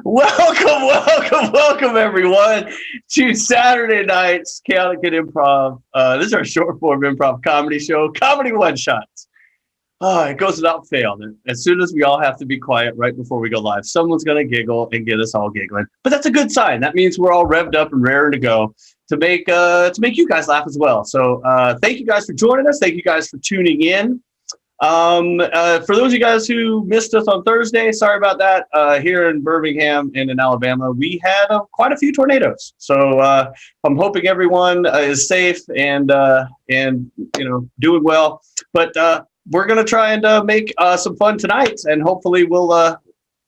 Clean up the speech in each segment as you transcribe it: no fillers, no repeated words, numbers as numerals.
Welcome, everyone, to Saturday night's Chaotic Good Improv. This is our short form improv comedy show, Comedy One Shots. It goes without fail that as soon as we all have to be quiet right before we go live, someone's going to giggle and get us all giggling. But that's a good sign. That means we're all revved up and raring to go to make you guys laugh as well. So thank you guys for joining us. Thank you guys for tuning in. For those of you guys who missed us on Thursday, sorry about that. Here in Birmingham and in Alabama, we had quite a few tornadoes. So I'm hoping everyone is safe and doing well. But we're going to try and make some fun tonight, and hopefully we'll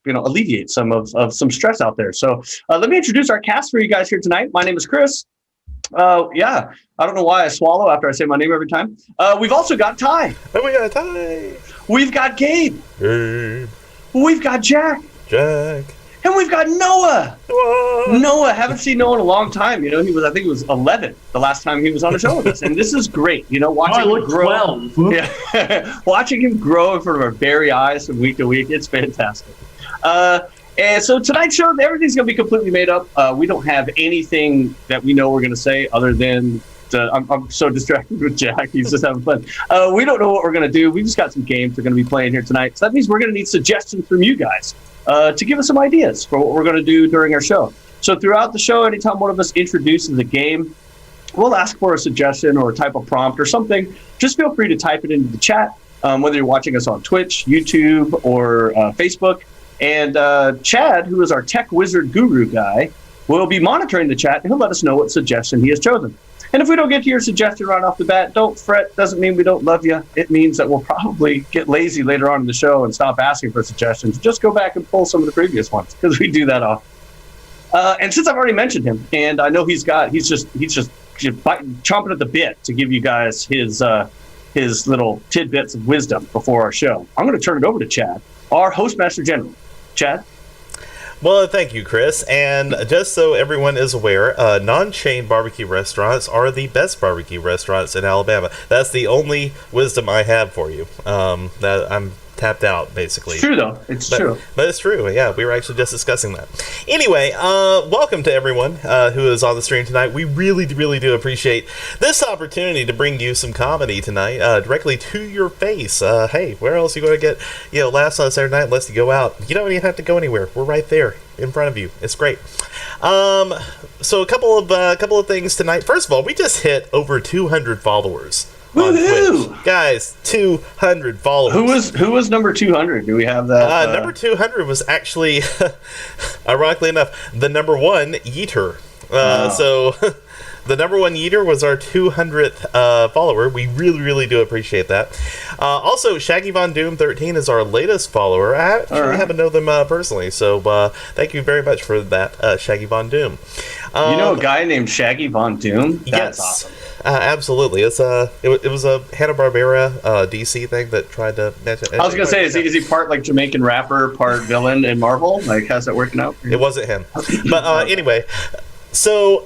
alleviate some of some stress out there. So let me introduce our cast for you guys here tonight. My name is Chris. I don't know why I swallow after I say my name every time. We've also got Ty. Oh, we got Ty. We've got Gabe. Gabe. We've got Jack. Jack. And we've got Noah. Noah, haven't seen Noah in a long time. I think he was 11 the last time he was on a show with us. And this is great. Watching him grow. 12. Yeah. Watching him grow in front of our very eyes from week to week. It's fantastic. And so tonight's show, everything's going to be completely made up. We don't have anything that we know we're going to say other than I'm so distracted with Jack. He's just having fun. We don't know what we're going to do. We just got some games we're going to be playing here tonight. So that means we're going to need suggestions from you guys to give us some ideas for what we're going to do during our show. So throughout the show, anytime one of us introduces a game, we'll ask for a suggestion or a type of prompt or something. Just feel free to type it into the chat, whether you're watching us on Twitch, YouTube, or Facebook. And Chad, who is our tech wizard guru guy, will be monitoring the chat, and he'll let us know what suggestion he has chosen. And if we don't get to your suggestion right off the bat, don't fret. Doesn't mean we don't love you. It means that we'll probably get lazy later on in the show and stop asking for suggestions. Just go back and pull some of the previous ones, because we do that often. And since I've already mentioned him, and I know he's just chomping at the bit to give you guys his little tidbits of wisdom before our show, I'm going to turn it over to Chad, our Hostmaster General. Chad? Well, thank you, Chris. And just so everyone is aware, non-chain barbecue restaurants are the best barbecue restaurants in Alabama. That's the only wisdom I have for you. That I'm tapped out, basically. It's true, though. It's true. But it's true. Yeah, we were actually just discussing that. Anyway, welcome to everyone who is on the stream tonight. We really, really do appreciate this opportunity to bring you some comedy tonight, directly to your face. Hey, where else are you going to get, laughs on Saturday night unless you go out? You don't even have to go anywhere. We're right there in front of you. It's great. So a couple of things tonight. First of all, we just hit over 200 followers. Woohoo! Guys, 200 followers. Who was number 200? Do we have that? Number 200 was actually, ironically enough, the number one Yeeter. So the number one Yeeter was our 200th follower. We really, really do appreciate that. Also, Shaggy Von Doom 13 is our latest follower. I actually happen to know them personally, so thank you very much for that, Shaggy Von Doom. You know a guy named Shaggy Von Doom? That's yes. Awesome. Absolutely. It was a Hanna-Barbera DC thing that tried to mention. I was gonna say, is he part like Jamaican rapper, part villain in Marvel? Like, how's that working out? It wasn't him, but anyway. So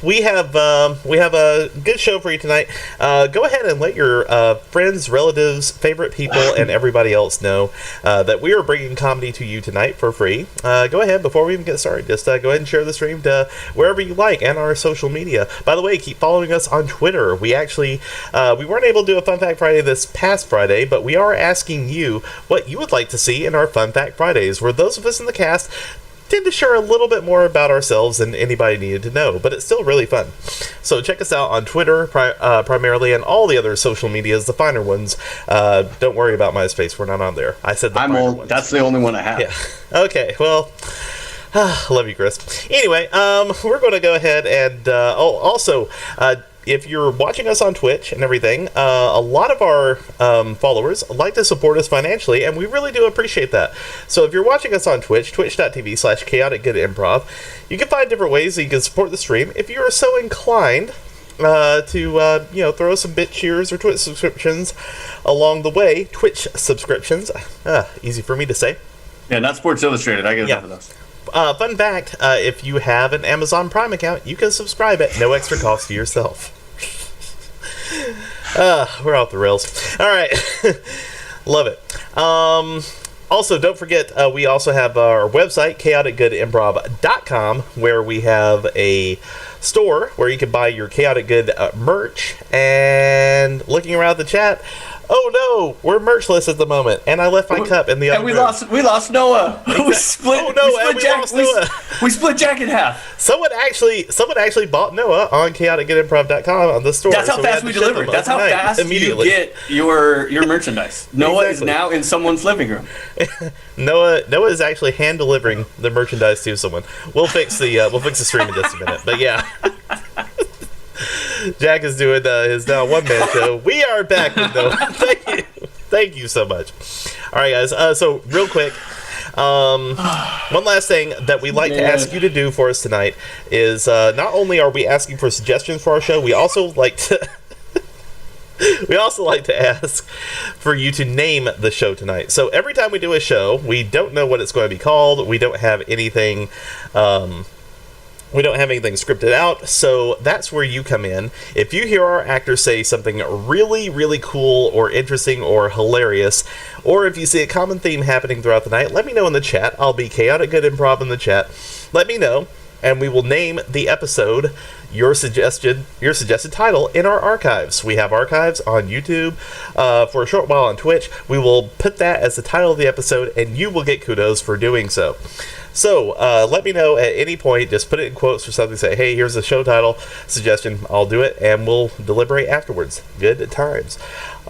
we have a good show for you tonight. Go ahead and let your friends, relatives, favorite people, and everybody else know that we are bringing comedy to you tonight for free. Go ahead, before we even get started, just go ahead and share the stream to wherever you like and our social media. By the way, keep following us on Twitter. We actually we weren't able to do a Fun Fact Friday this past Friday, but we are asking you what you would like to see in our Fun Fact Fridays, where those of us in the cast tend to share a little bit more about ourselves than anybody needed to know, but it's still really fun. So check us out on Twitter primarily, and all the other social medias, the finer ones. Don't worry about MySpace, we're not on there. I said the finer ones. That's the only one I have. Yeah. Okay, well, love you, Chris. Anyway, we're going to go ahead and also if you're watching us on Twitch and everything, a lot of our followers like to support us financially, and we really do appreciate that. So if you're watching us on Twitch, twitch.tv/chaoticgoodimprov, you can find different ways that you can support the stream. If you are so inclined to throw some bit cheers or Twitch subscriptions along the way, Twitch subscriptions, easy for me to say. Yeah, not Sports Illustrated. I get enough of those. Fun fact, if you have an Amazon Prime account, you can subscribe at no extra cost to yourself. We're off the rails. All right. Love it. Also, don't forget, we also have our website, chaoticgoodimprov.com, where we have a store where you can buy your Chaotic Good merch. And looking around the chat, oh no, we're merchless at the moment, and I left my cup in the other room. We lost Noah. We split Noah. We split Jack in half. Someone actually bought Noah on chaoticgoodimprov.com on the store. That's how fast we delivered. That's how fast you get your merchandise. Noah is now in someone's living room. Noah is actually hand delivering the merchandise to someone. We'll fix the stream in just a minute. But yeah. Jack is doing his now one-man show. We are back with Noah. Thank you so much. All right, guys. So real quick, one last thing that we like to ask you to do for us tonight is not only are we asking for suggestions for our show, we also like to ask for you to name the show tonight. So every time we do a show, we don't know what it's going to be called. We don't have anything. Scripted out, so that's where you come in. If you hear our actors say something really, really cool or interesting or hilarious, or if you see a common theme happening throughout the night, let me know in the chat. I'll be Chaotic Good Improv in the chat. Let me know, and we will name the episode your suggested title in our archives. We have archives on YouTube, for a short while on Twitch. We will put that as the title of the episode, and you will get kudos for doing so. So, let me know at any point, just put it in quotes or something, say, hey, here's a show title suggestion, I'll do it, and we'll deliberate afterwards. Good times.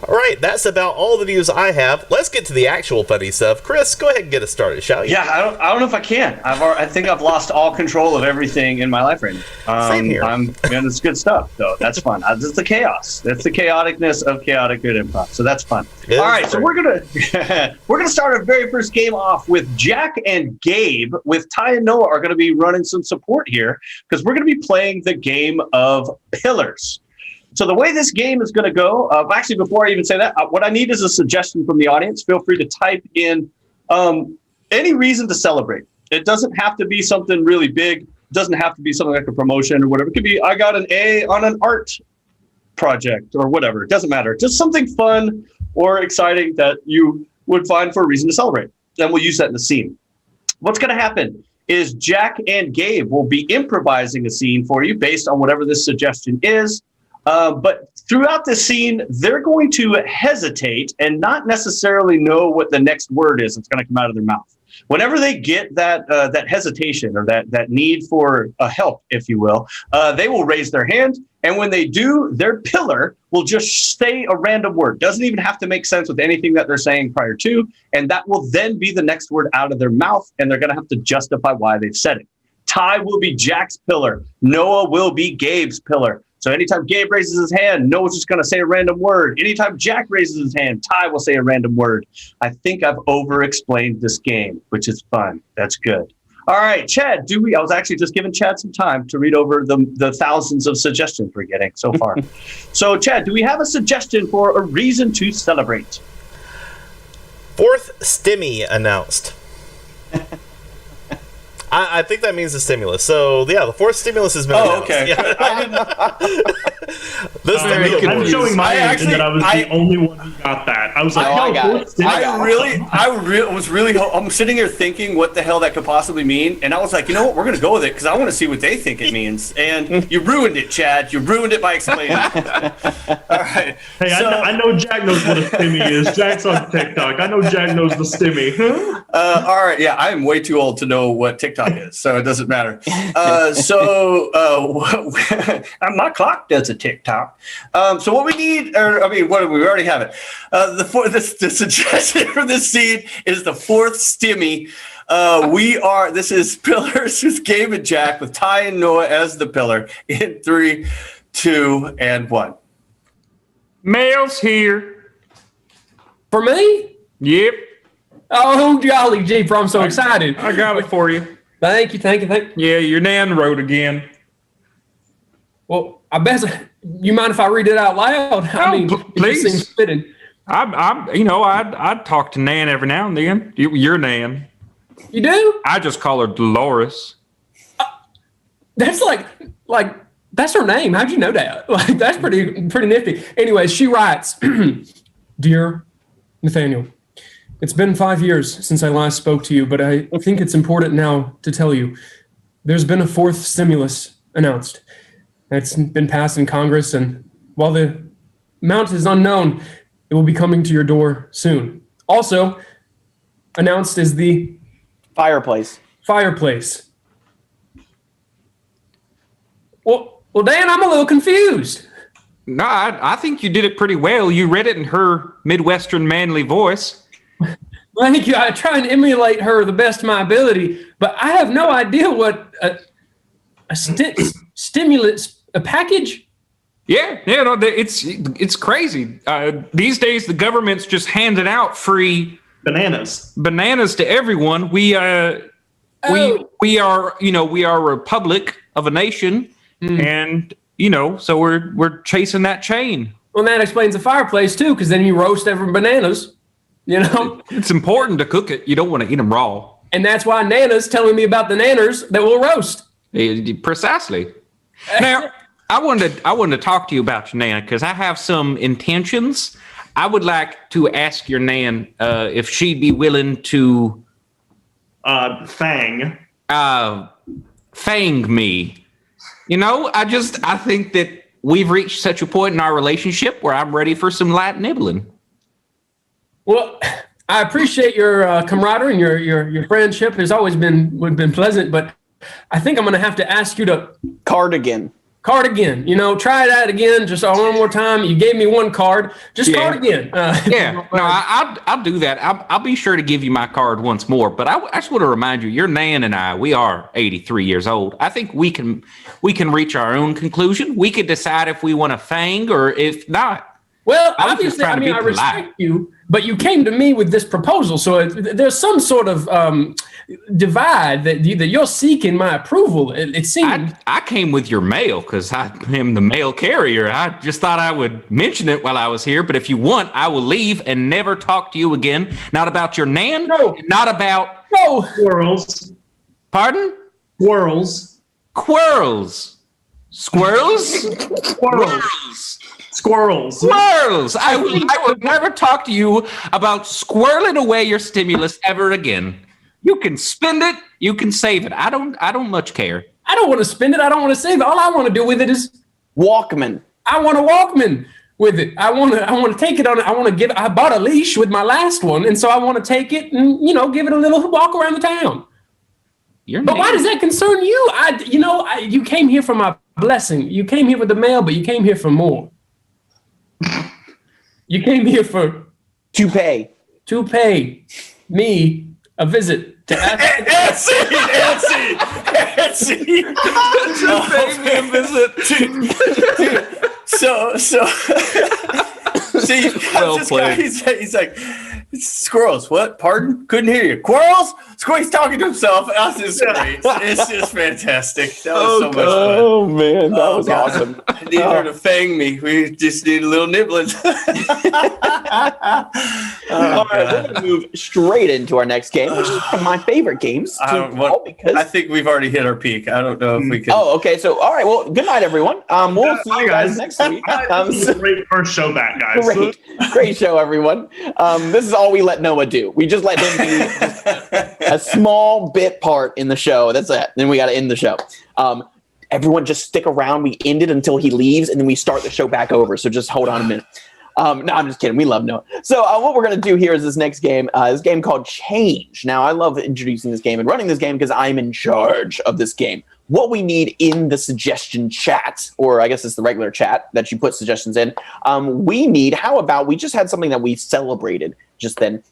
All right, that's about all the news I have. Let's get to the actual funny stuff. Chris, go ahead and get us started, shall you? Yeah, I don't know if I can. I think I've lost all control of everything in my life right now. Same here. It's good stuff, though. That's fun. It's the chaos. That's the chaoticness of Chaotic Good Improv. So that's fun. All right, so we're gonna start our very first game off with Jack and Gabe. With Ty and Noah are going to be running some support here because we're going to be playing the game of Pillars. So the way this game is going to go, actually, before I even say that, what I need is a suggestion from the audience. Feel free to type in any reason to celebrate. It doesn't have to be something really big. It doesn't have to be something like a promotion or whatever. It could be, I got an A on an art project or whatever. It doesn't matter. Just something fun or exciting that you would find for a reason to celebrate. Then we'll use that in the scene. What's going to happen is Jack and Gabe will be improvising a scene for you based on whatever this suggestion is. But throughout the scene, they're going to hesitate and not necessarily know what the next word is that's going to come out of their mouth. Whenever they get that hesitation or that need for help, if you will, they will raise their hand. And when they do, their pillar will just say a random word. Doesn't even have to make sense with anything that they're saying prior to. And that will then be the next word out of their mouth. And they're going to have to justify why they've said it. Ty will be Jack's pillar. Noah will be Gabe's pillar. So anytime Gabe raises his hand, Noah's just going to say a random word. Anytime Jack raises his hand, Ty will say a random word. I think I've over-explained this game, which is fun. That's good. All right, Chad, I was actually just giving Chad some time to read over the thousands of suggestions we're getting so far. So, Chad, do we have a suggestion for a reason to celebrate? Fourth stimmy announced. I think that means the stimulus. So, yeah, the fourth stimulus has been announced. Okay. Yeah. I'm showing my age that I was the only one who got that. I was like, I'm sitting here thinking what the hell that could possibly mean. And I was like, you know what? We're going to go with it because I want to see what they think it means. And you ruined it, Chad. You ruined it by explaining it. All right. Hey, I know Jack knows what a stimmy is. Jack's on TikTok. I know Jack knows the stimmy. All right. Yeah, I am way too old to know what TikTok is, so it doesn't matter. My clock does a TikTok. So what we need, we already have it. The suggestion for this scene is the fourth stimmy. This is Pillars with Gabe and Jack with Ty and Noah as the pillar in 3, 2, and 1. Mail's here. For me? Yep. Oh, jolly jeeper, I'm so excited. I got it for you. Thank you. Yeah, your Nan wrote again. Well, I bet you mind if I read it out loud? Please. It seems fitting. I'd talk to Nan every now and then. Your Nan. You do? I just call her Dolores. That's like That's her name. How'd you know that? Like, that's pretty nifty. Anyways, she writes, Dear Nathaniel, it's been 5 years since I last spoke to you, but I think it's important now to tell you there's been a fourth stimulus announced. It's been passed in Congress, and while the amount is unknown, it will be coming to your door soon. Also announced is the Fireplace. Well, Dan, I'm a little confused. No, I think you did it pretty well. You read it in her Midwestern manly voice. Thank you. I try and emulate her the best of my ability, but I have no idea what a stimulus, a package. Yeah, no, it's crazy. These days, the government's just handing out free Bananas. to everyone. We are, we are a republic of a nation, and so we're chasing that chain. Well, that explains the fireplace too, because then you roast every bananas. It's important to cook it. You don't want to eat them raw. And that's why Nana's telling me about the nanners that we'll roast. Precisely. Now, I wanted to talk to you about your Nana because I have some intentions. I would like to ask your Nan if she'd be willing to Fang. fang me. I think that we've reached such a point in our relationship where I'm ready for some light nibbling. Well, I appreciate your camaraderie and your friendship has always been pleasant, but I think I'm going to have to ask you to Cardigan. Try that again, just one more time. You gave me one card, just card again. I'll do that. I'll be sure to give you my card once more. But I just want to remind you, your Nan and I, we are 83 years old. I think we can reach our own conclusion. We could decide if we want to fang or if not. Well, obviously, I respect you, but you came to me with this proposal, so there's some sort of divide that you're seeking my approval. It seems. I came with your mail because I am the mail carrier. I just thought I would mention it while I was here, but if you want, I will leave and never talk to you again. Not about your Nan. No. Not about. No. Squirrels. Pardon? Squirrels. Squirrels. Squirrels? Squirrels. Squirrels. Squirrels. I would never talk to you about squirreling away your stimulus ever again. You can spend it. You can save it. I don't much care. I don't want to spend it. I don't want to save it. All I want to do with it is Walkman. I want a Walkman with it. I want to take it on. I bought a leash with my last one, and so I want to take it and give it a little walk around the town. But why does that concern you? You came here for my blessing. You came here with the mail, but you came here for more. You came here to pay me a visit to Nancy! To pay me a visit. So see, Well this played. guy, he's like, squirrels, what? Pardon? Couldn't hear you. Squirrels? He's talking to himself. That's just great. It's just fantastic. That was so much fun. Oh man, that was awesome. I need her to fang me. We just need a little nibbling. All right, we're going to move straight into our next game, which is one of my favorite games. I think we've already hit our peak. I don't know if we can. Oh, okay. So, all right. Well, good night, everyone. We'll see you guys next week. Great first show back, guys. Great show, everyone. This is all we let Noah do. We just let him be a small bit part in the show. That's it. Then we got to end the show. Everyone just stick around. We end it until he leaves, and then we start the show back over. So just hold on a minute. No, I'm just kidding. We love Noah. So what we're going to do here is this next game, this game called Change. Now, I love introducing this game and running this game because I'm in charge of this game. What we need in the suggestion chat, or I guess it's the regular chat that you put suggestions in, how about we just had something that we celebrated just then.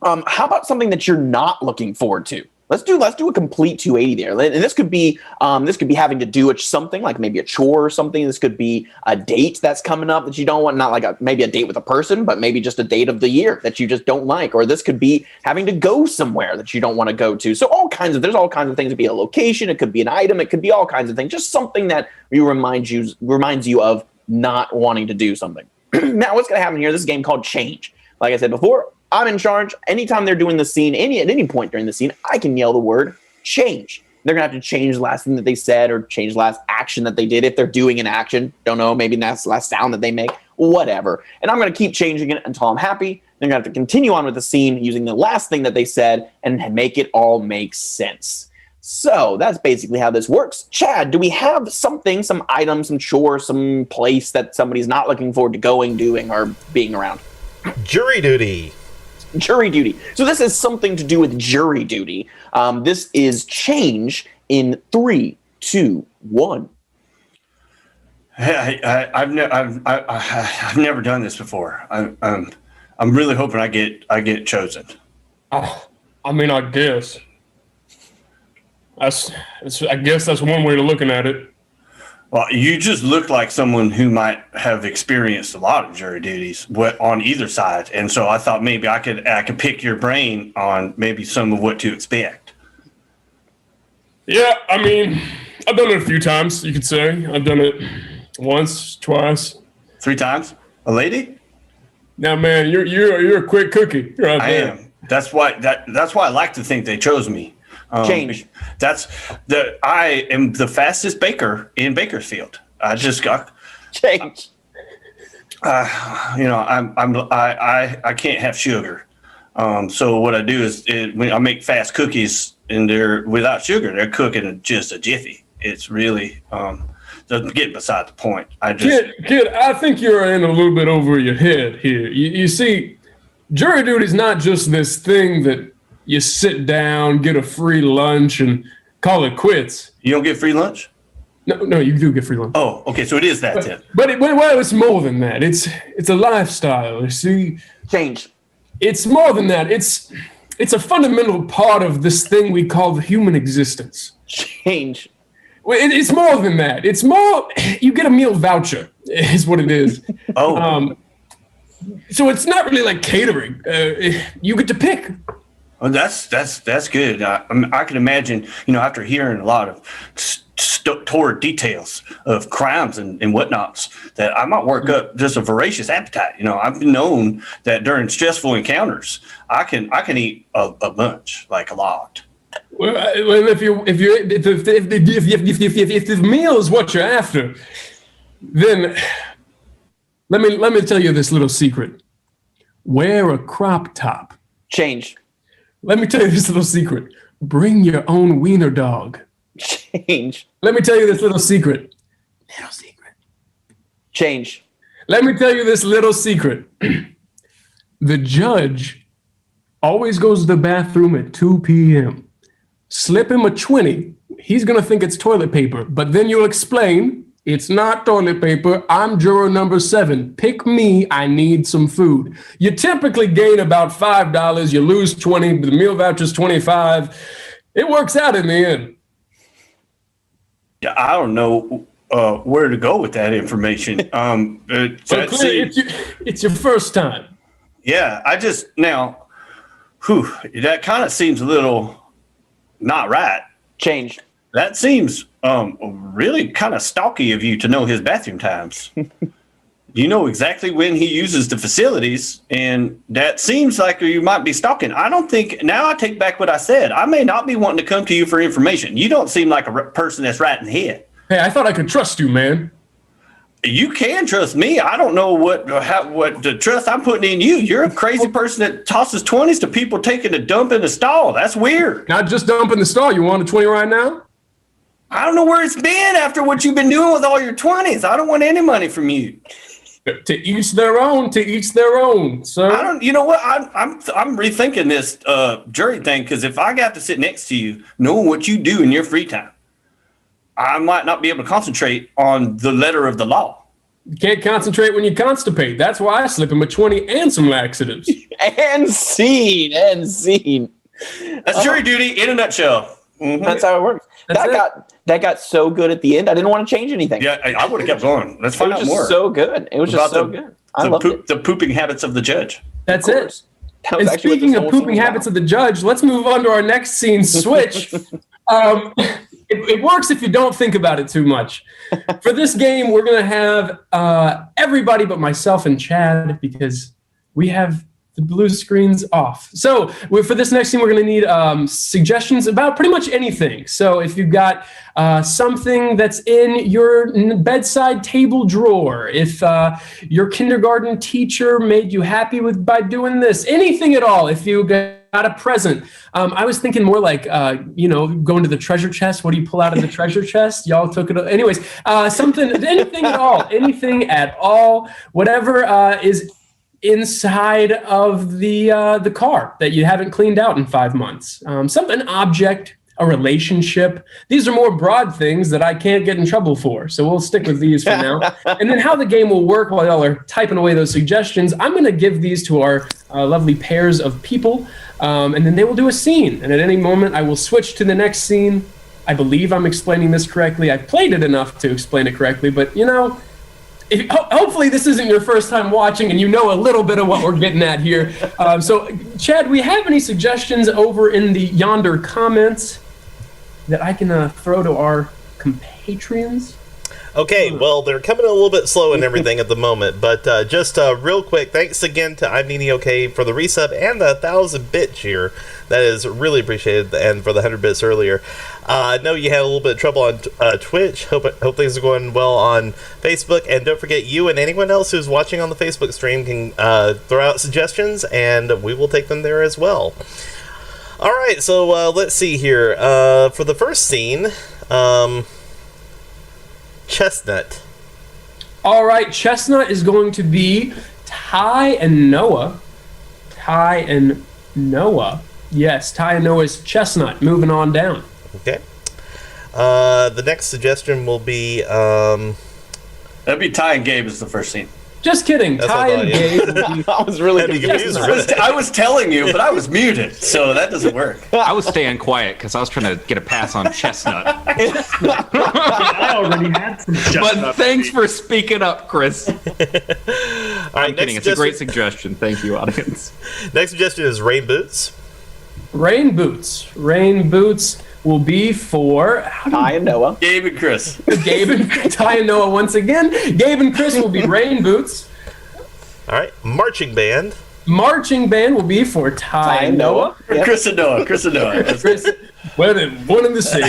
How about something that you're not looking forward to? Let's do a complete 280 there. And this could be having to do something like maybe a chore or something. This could be a date that's coming up that you don't want, not like maybe a date with a person, but maybe just a date of the year that you just don't like. Or this could be having to go somewhere that you don't want to go to. So there's all kinds of things. It could be a location, it could be an item, it could be all kinds of things. Just something that reminds you of not wanting to do something. Now, what's going to happen here? This is a game called Change. Like I said before, I'm in charge. Anytime they're doing the scene, at any point during the scene, I can yell the word change. They're going to have to change the last thing that they said or change the last action that they did. If they're doing an action, don't know, maybe that's the last sound that they make, whatever. And I'm going to keep changing it until I'm happy. They're going to have to continue on with the scene using the last thing that they said and make it all make sense. So that's basically how this works. Chad, do we have something, some item, some chore, some place that somebody's not looking forward to going, doing, or being around? Jury duty. Jury duty. So this is something to do with jury duty. This is change in 3, 2, 1. Hey, I've never done this before. I'm really hoping I get chosen. I mean, I guess. I guess that's one way of looking at it. Well, you just look like someone who might have experienced a lot of jury duties on either side, and so I thought maybe I could pick your brain on maybe some of what to expect. Yeah, I mean, I've done it a few times, you could say. I've done it once, twice. 3 times? A lady? Now, man, you're a quick cookie. You're out I there. am. That's why I like to think they chose me. Change. I am the fastest baker in Bakersfield. I just got Change. I can't have sugar. So what I do is when I make fast cookies and they're without sugar, they're cooking in just a jiffy. It's really doesn't get beside the point. Kid, I think you're in a little bit over your head here. You see, jury duty is not just this thing that you sit down, get a free lunch, and call it quits. You don't get free lunch? No, you do get free lunch. Oh, okay, so it is that then. But it's more than that. It's a lifestyle. You see, Change. it's more than that. It's a fundamental part of this thing we call the human existence. Change. Well, it's more than that. It's more. You get a meal voucher, is what it is. Oh, So it's not really like catering. You get to pick. well, that's good. I can imagine, after hearing a lot of torrid details of crimes and whatnots, that I might work up just a voracious appetite. I've been known that during stressful encounters, I can eat a bunch, like a lot. Well, if the meal is what you're after, then let me tell you this little secret. Wear a crop top. Change. Let me tell you this little secret. Bring your own wiener dog. Change. Let me tell you this little secret. Little secret. Change. Let me tell you this little secret. The judge always goes to the bathroom at 2 p.m. Slip him a 20. He's going to think it's toilet paper, but then you'll explain it's not toilet paper. I'm juror number 7. Pick me. I need some food. You typically gain about $5. You lose 20. The meal voucher's 25. It works out in the end. Yeah, I don't know where to go with that information. It's your first time. Yeah, that kind of seems a little not right. Change. That seems really kind of stalky of you to know his bathroom times. You know exactly when he uses the facilities, and that seems like you might be stalking. I don't think, now I take back what I said. I may not be wanting to come to you for information. You don't seem like a person that's right in the head. Hey, I thought I could trust you, man. You can trust me. I don't know what the trust I'm putting in you. You're a crazy person that tosses 20s to people taking a dump in the stall. That's weird. Not just dump in the stall. You want a 20 right now? I don't know where it's been after what you've been doing with all your 20s. I don't want any money from you. To each their own. To each their own, sir. I don't. You know what? I'm rethinking this jury thing, because if I got to sit next to you, knowing what you do in your free time, I might not be able to concentrate on the letter of the law. You can't concentrate when you constipate. That's why I slip him a 20 and some laxatives. And scene. That's jury duty in a nutshell. Mm-hmm. That's how it works. That got so good at the end. I didn't want to change anything. Yeah, I would have kept going. Let's find out more. So good. It was just so good. I loved it. The pooping habits of the judge. That's it. And speaking of pooping habits of the judge, let's move on to our next scene, Switch. It works if you don't think about it too much. For this game, we're going to have everybody but myself and Chad, because we have The blue screen's off. So for this next scene, we're going to need suggestions about pretty much anything. So if you've got something that's in your bedside table drawer, if your kindergarten teacher made you happy by doing this, anything at all, if you got a present. I was thinking more like, going to the treasure chest. What do you pull out of the treasure chest? Y'all took it. Anyways, anything at all, whatever is inside of the car that you haven't cleaned out in 5 months. An object, a relationship. These are more broad things that I can't get in trouble for. So we'll stick with these for now. And then how the game will work while y'all are typing away those suggestions, I'm going to give these to our lovely pairs of people. And then they will do a scene. And at any moment, I will switch to the next scene. I believe I'm explaining this correctly. I've played it enough to explain it correctly, but hopefully this isn't your first time watching and you know a little bit of what we're getting at here. So, Chad, we have any suggestions over in the yonder comments that I can throw to our compatriots? Okay, well, they're coming a little bit slow and everything at the moment, but just real quick, thanks again to I'm Nini OK for the resub and the 1,000-bit cheer. That is really appreciated, and for the 100 bits earlier. I know you had a little bit of trouble on Twitch. Hope things are going well on Facebook, and don't forget, you and anyone else who's watching on the Facebook stream can throw out suggestions, and we will take them there as well. All right, so let's see here. For the first scene, Chestnut. All right, Chestnut is going to be Ty and Noah. Yes, Ty and Noah's Chestnut. Moving on down. Okay. The next suggestion will be... That'd be Ty and Gabe is the first scene. Just kidding. That's Ty and Gabe. I was really confused. I was telling you, but I was muted, so that doesn't work. I was staying quiet because I was trying to get a pass on Chestnut. I already had some Chestnut. But thanks for speaking up, Chris. All right, I'm kidding. It's a great suggestion. Thank you, audience. Next suggestion is Rain Boots. Rain Boots. Rain Boots will be for Ty and Noah. Gabe and Chris. Gabe and Ty and Noah once again. Gabe and Chris will be Rain Boots. All right, Marching Band. Marching Band will be for Ty and Noah. Yep. Chris and Noah. Chris, well, then, one and the same.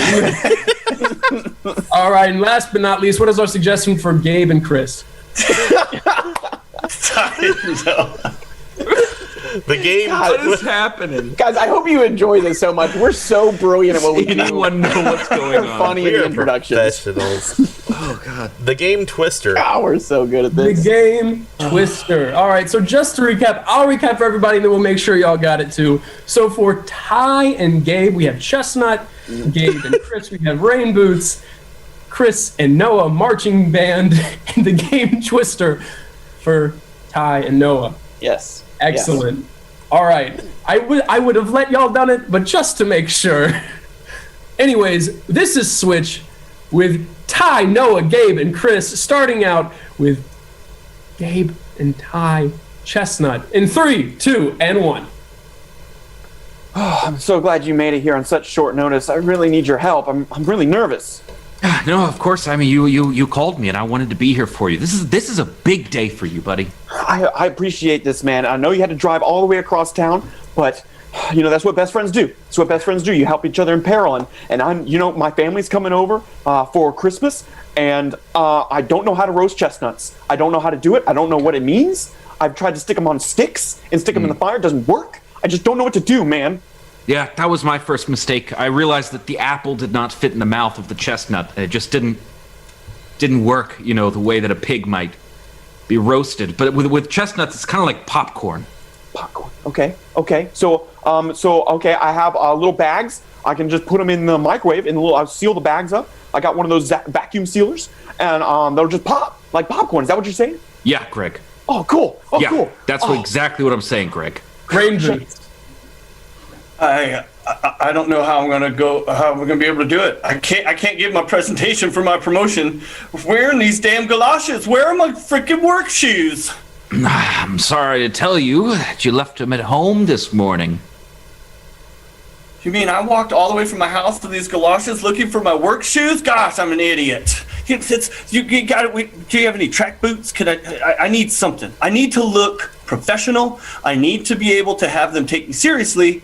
All right, and last but not least, what is our suggestion for Gabe and Chris? Ty and Noah. The game. What is happening? Guys, I hope you enjoy this so much. We're so brilliant at what we do. Anyone know what's going on? Funny in the introductions. Professionals. Oh, God. The game Twister. Oh, we're so good at The this. game Twister. All right, so just to recap, I'll recap for everybody, and then we'll make sure y'all got it too. So for Ty and Gabe, we have Chestnut. Gabe and Chris, we have Rain Boots. Chris and Noah, Marching Band. And the game Twister for Ty and Noah. Yes. Excellent. All right. I would have let y'all done it, but just to make sure. Anyways, this is Switch with Ty, Noah, Gabe, and Chris, starting out with Gabe and Ty Chestnut in 3, 2, and 1. Oh, I'm so glad you made it here on such short notice. I really need your help. I'm really nervous. No, of course. I mean, you called me, and I wanted to be here for you. This is a big day for you, buddy. I appreciate this, man. I know you had to drive all the way across town, but that's what best friends do. That's what best friends do. You help each other in peril, and I'm, my family's coming over for Christmas, and I don't know how to roast chestnuts. I don't know how to do it. I don't know what it means. I've tried to stick them on sticks and stick them in the fire. It doesn't work. I just don't know what to do, man. Yeah, that was my first mistake. I realized that the apple did not fit in the mouth of the chestnut. It just didn't work, the way that a pig might be roasted. But with chestnuts, it's kind of like popcorn. Popcorn. Okay. So okay, I have little bags. I can just put them in the microwave and I'll seal the bags up. I got one of those vacuum sealers, and they'll just pop like popcorn. Is that what you're saying? Yeah, Greg. Oh, cool. Oh, yeah, cool. That's exactly what I'm saying, Greg. Rain Boots. I don't know how I'm gonna be able to do it. I can't give my presentation for my promotion wearing these damn galoshes. Where are my freaking work shoes? I'm sorry to tell you that you left them at home this morning. You mean I walked all the way from my house to these galoshes looking for my work shoes? Gosh, I'm an idiot. Do you have any track boots? I need something. I need to look professional. I need to be able to have them take me seriously.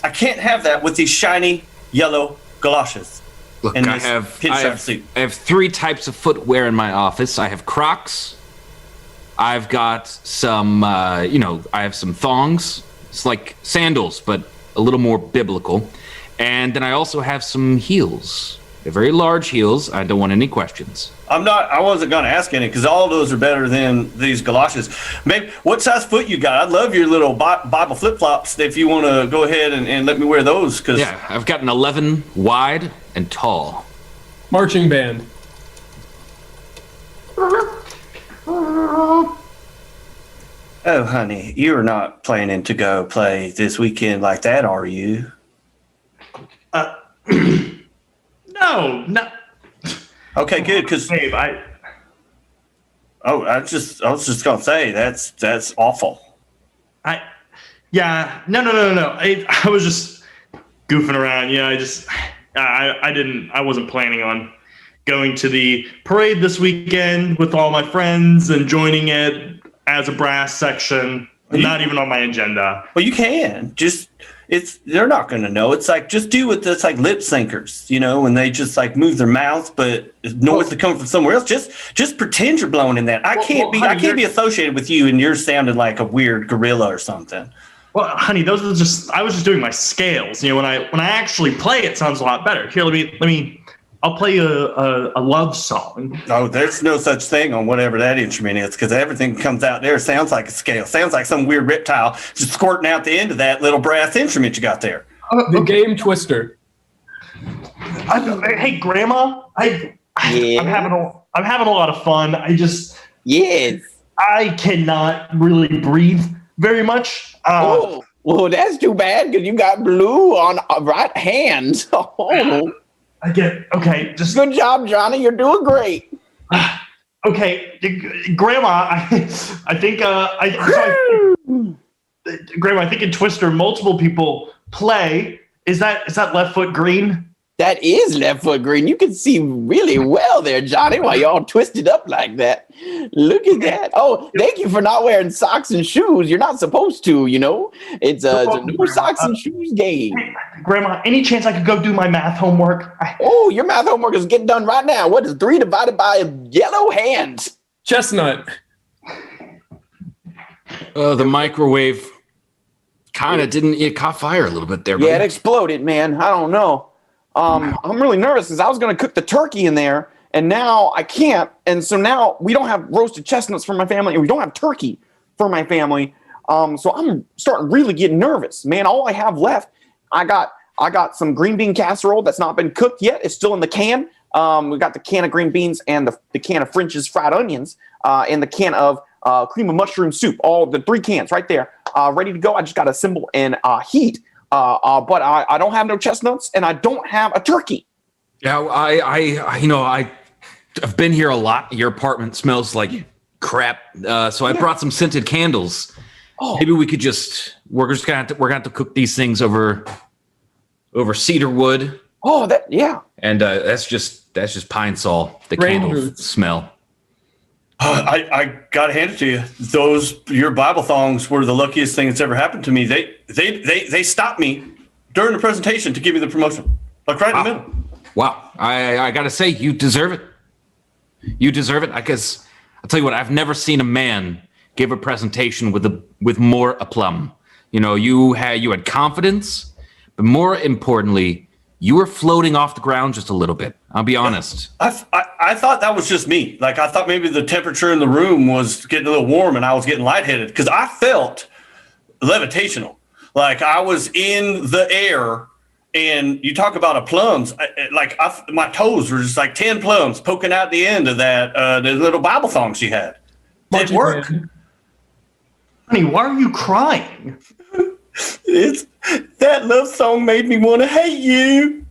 I can't have that with these shiny yellow galoshes. Look, and I this have pinstripe suit. 3 types of footwear in my office. I have Crocs. I've got some, I have some thongs. It's like sandals, but a little more biblical. And then I also have some heels. They're very large heels. I don't want any questions. I wasn't going to ask any because all of those are better than these galoshes. Maybe what size foot you got? I'd love your little Bible flip flops if you want to go ahead and let me wear those. Cause yeah, I've got an 11 wide and tall. Marching band. Oh, honey, you're not planning to go play this weekend like that, are you? No. Okay, good. Because Babe, I was just gonna say that's awful. no. I was just goofing around. I wasn't planning on going to the parade this weekend with all my friends and joining it as a brass section. Not even on my agenda. Well, you can they're not going to know. It's like just do what that's like lip syncers, when they just like move their mouth, but noise to come from somewhere else. Just pretend you're blowing in that. I can't be associated with you, and you're sounding like a weird gorilla or something. Well, honey, I was just doing my scales. When I actually play, it sounds a lot better. Here, I'll play a love song. No, there's no such thing on whatever that instrument is, because everything comes out there sounds like a scale. Sounds like some weird reptile just squirting out the end of that little brass instrument you got there. The game Twister. Hey, Grandma, I'm having a lot of fun. Yes. I cannot really breathe very much. Well, that's too bad because you got blue on right hand. Oh. Okay. Just good job, Johnny. You're doing great. Okay, Grandma. Grandma, I think in Twister, multiple people play. Is that left foot green? That is left foot green. You can see really well there, Johnny, while you're all twisted up like that. Look at that. Oh, thank you for not wearing socks and shoes. You're not supposed to, It's a no socks and shoes game. Grandma, any chance I could go do my math homework? Your math homework is getting done right now. What is 3 divided by yellow hands? Chestnut. The microwave kind of it caught fire a little bit there. Yeah, it exploded, man. I don't know. I'm really nervous because I was going to cook the turkey in there, and now I can't. And so now we don't have roasted chestnuts for my family, and we don't have turkey for my family. So I'm starting really getting nervous, man. All I have left, I got some green bean casserole that's not been cooked yet. It's still in the can. We got the can of green beans and the can of French's fried onions, and the can of cream of mushroom soup. All the 3 cans right there, ready to go. I just got to assemble and heat. But I don't have no chestnuts, and I don't have a turkey. Yeah, I've been here a lot. Your apartment smells like crap. So I brought some scented candles. Oh. Maybe we could we're gonna have to cook these things over cedar wood. Oh, yeah. And that's just pine sol. The candle smell. I gotta hand it to you. Your Bible thongs were the luckiest thing that's ever happened to me. They stopped me during the presentation to give me the promotion, like right in the middle. Wow, I gotta say, you deserve it. You deserve it. Because I'll tell you what, I've never seen a man give a presentation with more aplomb. You had confidence, but more importantly, you were floating off the ground just a little bit. I'll be honest. I thought that was just me. Like, I thought maybe the temperature in the room was getting a little warm and I was getting lightheaded because I felt levitational. Like I was in the air, and you talk about a plums. My toes were just like 10 plums poking out the end of that the little Bible thong she had. It worked. Honey, why are you crying? It's that love song made me want to hate you.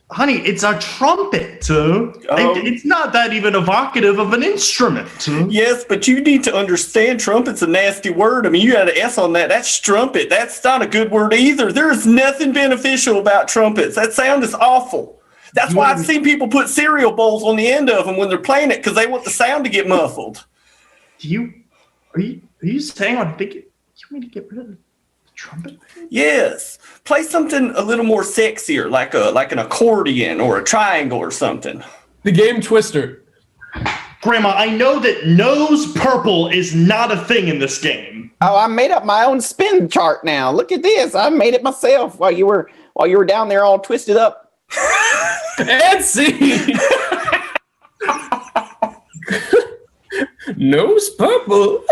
Honey, it's a trumpet. It's not that even evocative of an instrument. Yes, but you need to understand trumpet's a nasty word. I mean, you had an S on that. That's strumpet. That's not a good word either. There's nothing beneficial about trumpets. That sound is awful. That's why I've seen people put cereal bowls on the end of them when they're playing it because they want the sound to get muffled. Do Are you saying I think you want me to get rid of the trumpet? Yes. Play something a little more sexier, like an accordion or a triangle or something. The game Twister. Grandma, I know that nose purple is not a thing in this game. Oh, I made up my own spin chart now. Look at this. I made it myself while you were down there all twisted up. And see. Nose purple.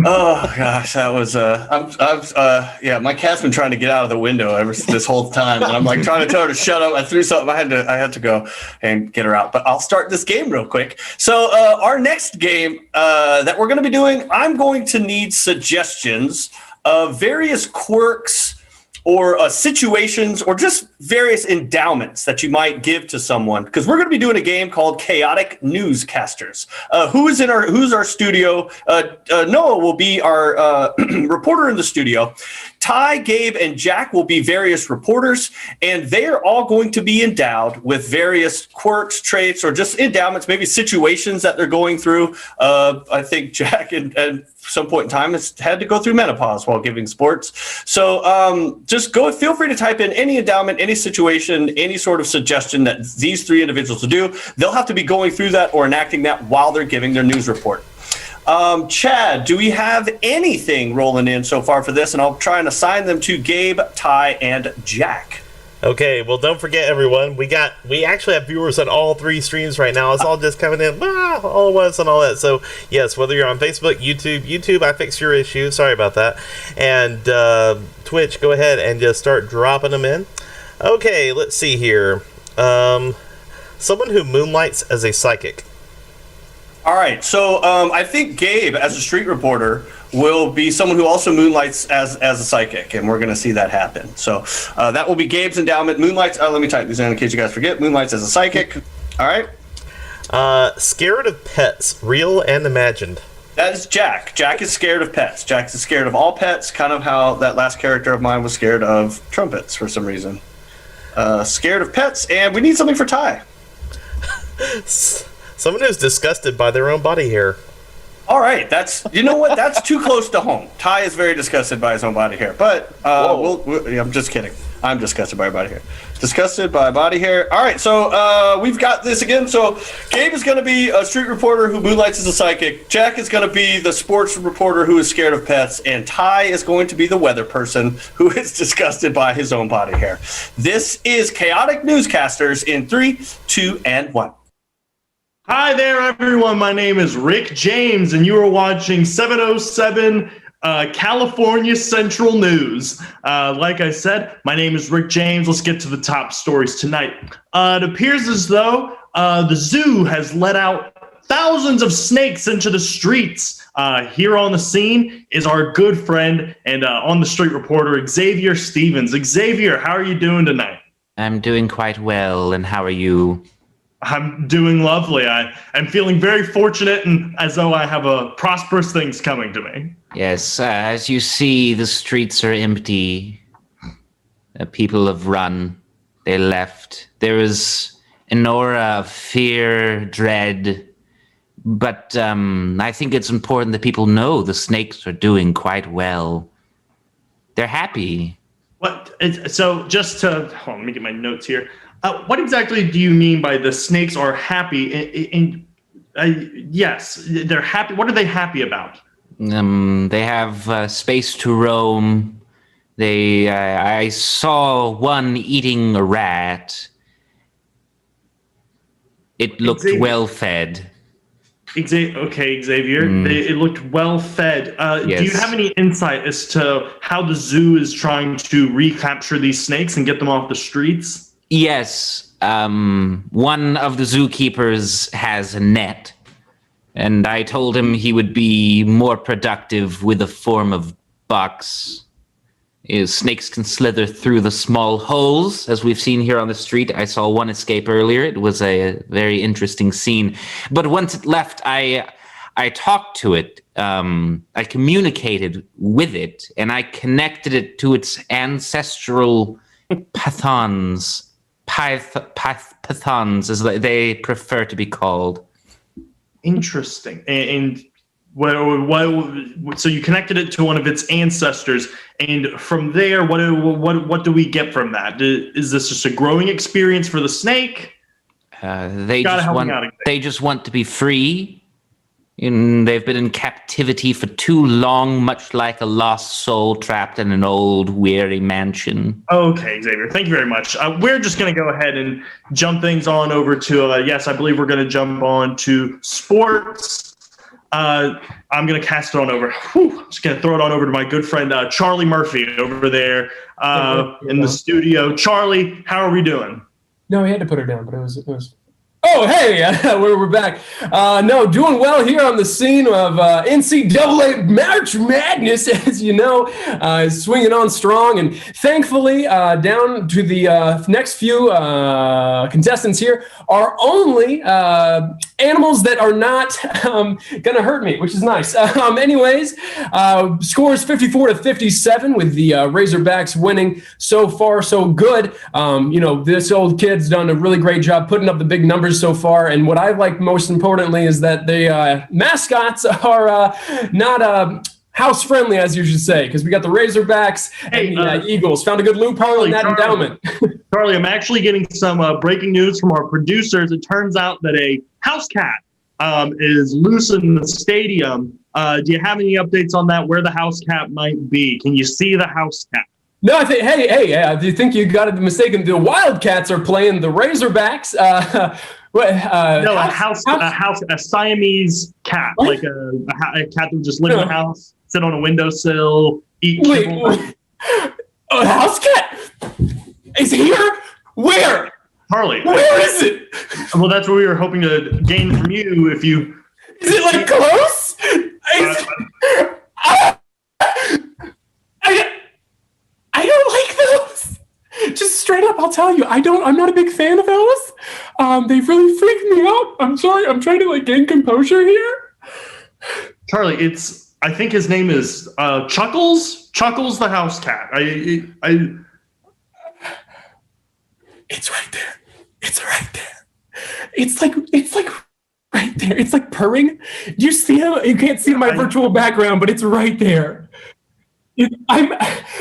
Oh gosh, that was yeah. My cat's been trying to get out of the window this whole time, and I'm like trying to tell her to shut up. I threw something. I had to go and get her out. But I'll start this game real quick. So our next game that we're going to be doing, I'm going to need suggestions of various quirks or situations or just various endowments that you might give to someone, because we're going to be doing a game called Chaotic Newscasters. Who's our studio? Noah will be our reporter in the studio. Ty, Gabe, and Jack will be various reporters, and they are all going to be endowed with various quirks, traits, or just endowments, maybe situations that they're going through. I think Jack at some point in time has had to go through menopause while giving sports. So just feel free to type in any endowment, any situation, any sort of suggestion that these three individuals will do. They'll have to be going through that or enacting that while they're giving their news report. Chad, do we have anything rolling in so far for this? And I'll try and assign them to Gabe, Ty, and Jack. Okay, well, don't forget, everyone. We actually have viewers on all three streams right now. It's all just coming in all at once and all that. So, yes, whether you're on Facebook, YouTube, I fixed your issue. Sorry about that. And Twitch, go ahead and just start dropping them in. Okay, let's see here. Someone who moonlights as a psychic. All right, so I think Gabe, as a street reporter, will be someone who also moonlights as a psychic, and we're going to see that happen. So that will be Gabe's endowment. Moonlights. Let me type these in case you guys forget. Moonlights as a psychic. All right. Scared of pets, real and imagined. That is Jack. Jack is scared of pets. Jack is scared of all pets. Kind of how that last character of mine was scared of trumpets for some reason. Scared of pets, and we need something for Ty. Someone who's disgusted by their own body hair. All right, you know what? That's too close to home. Ty is very disgusted by his own body hair, but I'm just kidding. I'm disgusted by body hair. Disgusted by body hair. All right, so we've got this again. So Gabe is going to be a street reporter who moonlights as a psychic. Jack is going to be the sports reporter who is scared of pets, and Ty is going to be the weather person who is disgusted by his own body hair. This is Chaotic Newscasters in 3, 2, and 1. Hi there, everyone. My name is Rick James, and you are watching 707 California Central News. Like I said, my name is Rick James. Let's get to the top stories tonight. It appears as though the zoo has let out thousands of snakes into the streets. Here on the scene is our good friend and on the street reporter, Xavier Stevens. Xavier, how are you doing tonight? I'm doing quite well, and how are you? I'm doing lovely. I'm feeling very fortunate and as though I have prosperous things coming to me. Yes, as you see, the streets are empty. People have run. They left. There is an aura of fear, dread. But I think it's important that people know the snakes are doing quite well. They're happy. So just to... Hold on, let me get my notes here. What exactly do you mean by the snakes are happy? Yes, they're happy. What are they happy about? They have space to roam. I saw one eating a rat. It looked well fed. Okay, Xavier. It looked well fed. Yes. Do you have any insight as to how the zoo is trying to recapture these snakes and get them off the streets? Yes, one of the zookeepers has a net, and I told him he would be more productive with a form of box. Snakes can slither through the small holes, as we've seen here on the street. I saw one escape earlier. It was a very interesting scene. But once it left, I talked to it. I communicated with it, and I connected it to its ancestral pythons. Pythons, as they prefer to be called. Interesting. And So you connected it to one of its ancestors, and from there, what do we get from that? Is this just a growing experience for the snake? They just want to be free. And they've been in captivity for too long, much like a lost soul trapped in an old, weary mansion. Okay, Xavier, thank you very much. We're just going to go ahead and jump things on over to, yes, I believe we're going to jump on to sports. I'm going to cast it on over. Just going to throw it on over to my good friend Charlie Murphy over there in the studio. Charlie, how are we doing? No, he had to put her down, but it was. Oh, hey, we're back. No, doing well here on the scene of NCAA March Madness, as you know, swinging on strong. And thankfully, down to the next few contestants here are only animals that are not going to hurt me, which is nice. Anyways, scores 54-57 with the Razorbacks winning. So far, so good. This old kid's done a really great job putting up the big numbers so far, and what I like most importantly is that the mascots are not house friendly, as you should say, because we got the Razorbacks and the Eagles. Found a good loophole in that endowment. Charlie, I'm actually getting some breaking news from our producers. It turns out that a house cat is loose in the stadium. Do you have any updates on that? Where the house cat might be? Can you see the house cat? No, I think. Hey, do you think you got it mistaken? The Wildcats are playing the Razorbacks. A Siamese cat, what? Like a cat that would just live in the house, sit on a windowsill, eat kibble. A house cat is here? Where? Harley. Where is it? Well, that's what we were hoping to gain from you. If you is it like close? I don't like those. Just straight up, I'll tell you, I'm not a big fan of those. They really freak me out. I'm sorry. I'm trying to gain composure here. Charlie, I think his name is Chuckles. Chuckles the house cat. It's right there. It's right there. It's like right there. It's like purring. You see him? You can't see my virtual background, but it's right there. I'm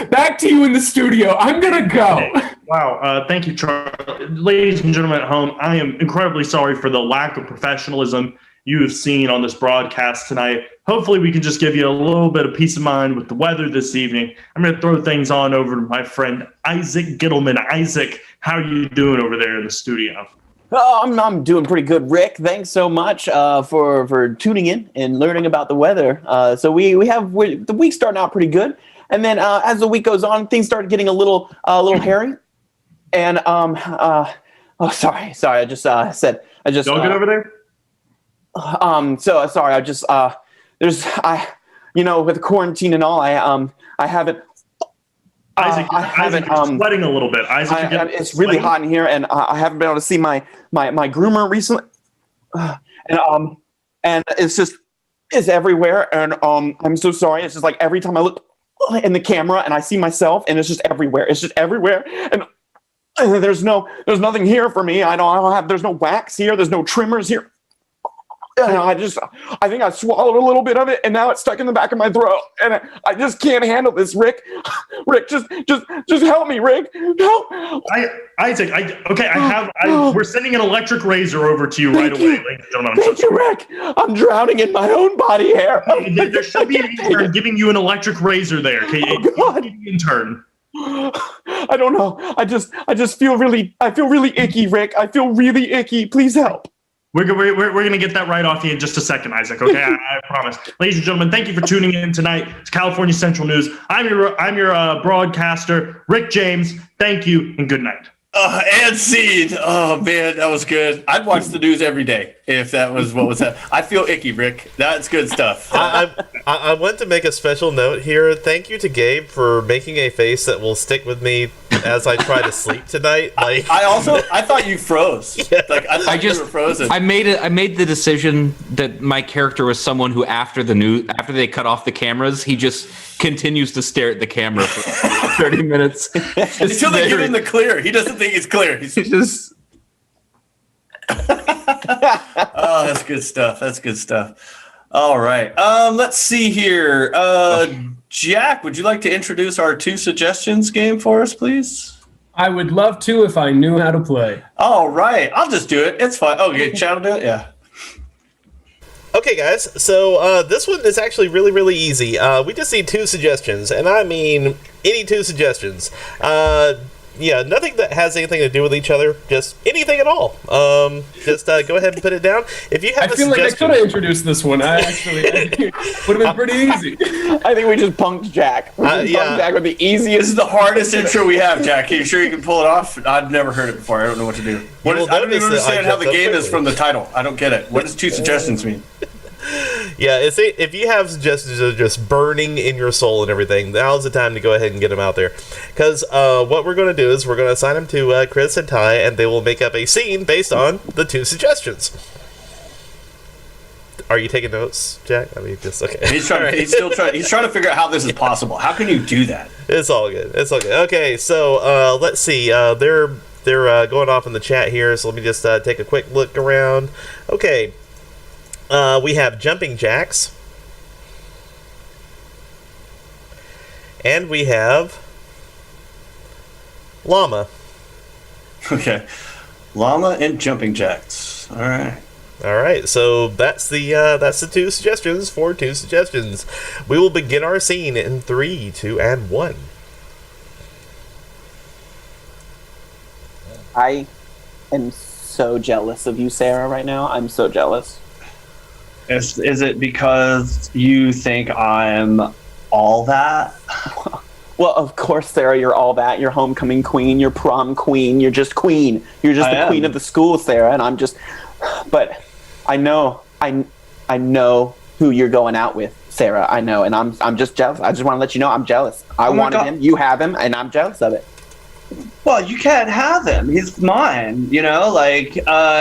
back to you in the studio. I'm gonna go. Wow. Thank you, Charlie. Ladies and gentlemen at home, I am incredibly sorry for the lack of professionalism you have seen on this broadcast tonight. Hopefully we can just give you a little bit of peace of mind with the weather this evening. I'm going to throw things on over to my friend Isaac Gittleman. Isaac, how are you doing over there in the studio? Oh, I'm doing pretty good, Rick. Thanks so much for tuning in and learning about the weather. So the week's starting out pretty good, and then as the week goes on, things start getting a little hairy. And sorry, I just said I just don't get over there. So sorry, with quarantine and all, I haven't. Isaac, you're sweating a little bit. Isaac, it's really hot in here, and I haven't been able to see my groomer recently, and it's everywhere, and I'm so sorry. It's just like every time I look in the camera and I see myself, and it's just everywhere. It's just everywhere, and there's nothing here for me. There's no wax here. There's no trimmers here. I think I swallowed a little bit of it, and now it's stuck in the back of my throat, and I just can't handle this, Rick. Rick, just help me, Rick. Help. Isaac, we're sending an electric razor over to you right away, ladies and gentlemen. Thank you, Rick. I'm drowning in my own body hair. There should be an intern giving you an electric razor there. Okay, intern. I don't know. I just feel really icky, Rick. I feel really icky. Please help. We're going to get that right off you in just a second, Isaac, okay? I promise. Ladies and gentlemen, thank you for tuning in tonight to California Central News. I'm your broadcaster, Rick James. Thank you and good night. And scene. Oh, man, that was good. I'd watch the news every day if that was what was happening. I feel icky, Rick. That's good stuff. I want to make a special note here. Thank you to Gabe for making a face that will stick with me as I try to sleep tonight. I thought you froze. Yeah. I thought you were frozen. I made the decision that my character was someone who after they cut off the cameras, he just continues to stare at the camera for 30 minutes. Until they give him the clear. He doesn't think it's clear. He's just oh, that's good stuff. All right. Let's see here. Jack, would you like to introduce our 2 suggestions game for us, please? I would love to if I knew how to play. All right. I'll just do it. It's fine. Okay, Chad will do it? Yeah. Okay, guys. So this one is actually really, really easy. We just need 2 suggestions, and I mean any 2 suggestions. Yeah, nothing that has anything to do with each other. Just anything at all. Just go ahead and put it down. If you have I feel like I could have introduced this one. I would have been pretty easy. I think we just punked Jack. We just punked Jack with the This is easiest. the hardest intro we have, Jack. Are you sure you can pull it off? I've never heard it before. I don't know what to do. I don't even understand how the game is from the title. I don't get it. What does 2 suggestions mean? Yeah, if you have suggestions that are just burning in your soul and everything, now's the time to go ahead and get them out there. Because what we're going to do is we're going to assign them to Chris and Ty, and they will make up a scene based on the 2 suggestions. Are you taking notes, Jack? I mean, just okay. He's still trying. He's trying to figure out how this is possible. How can you do that? It's all good. It's all good. Okay, so let's see. They're going off in the chat here, so let me just take a quick look around. Okay. We have jumping jacks. And we have llama. Okay. Llama and jumping jacks. All right. All right. So that's the 2 suggestions for 2 suggestions. We will begin our scene in 3, 2, and 1. I am so jealous of you, Sarah, right now. I'm so jealous. Is it because you think I'm all that? Well, of course, Sarah, you're all that. You're homecoming queen. You're prom queen. You're just queen. You're just the queen of the school, Sarah. And I'm just, but I know who you're going out with, Sarah. I know, and I'm just jealous. I just want to let you know I'm jealous. I wanted him. You have him, and I'm jealous of it. Well, you can't have him. He's mine. You know, like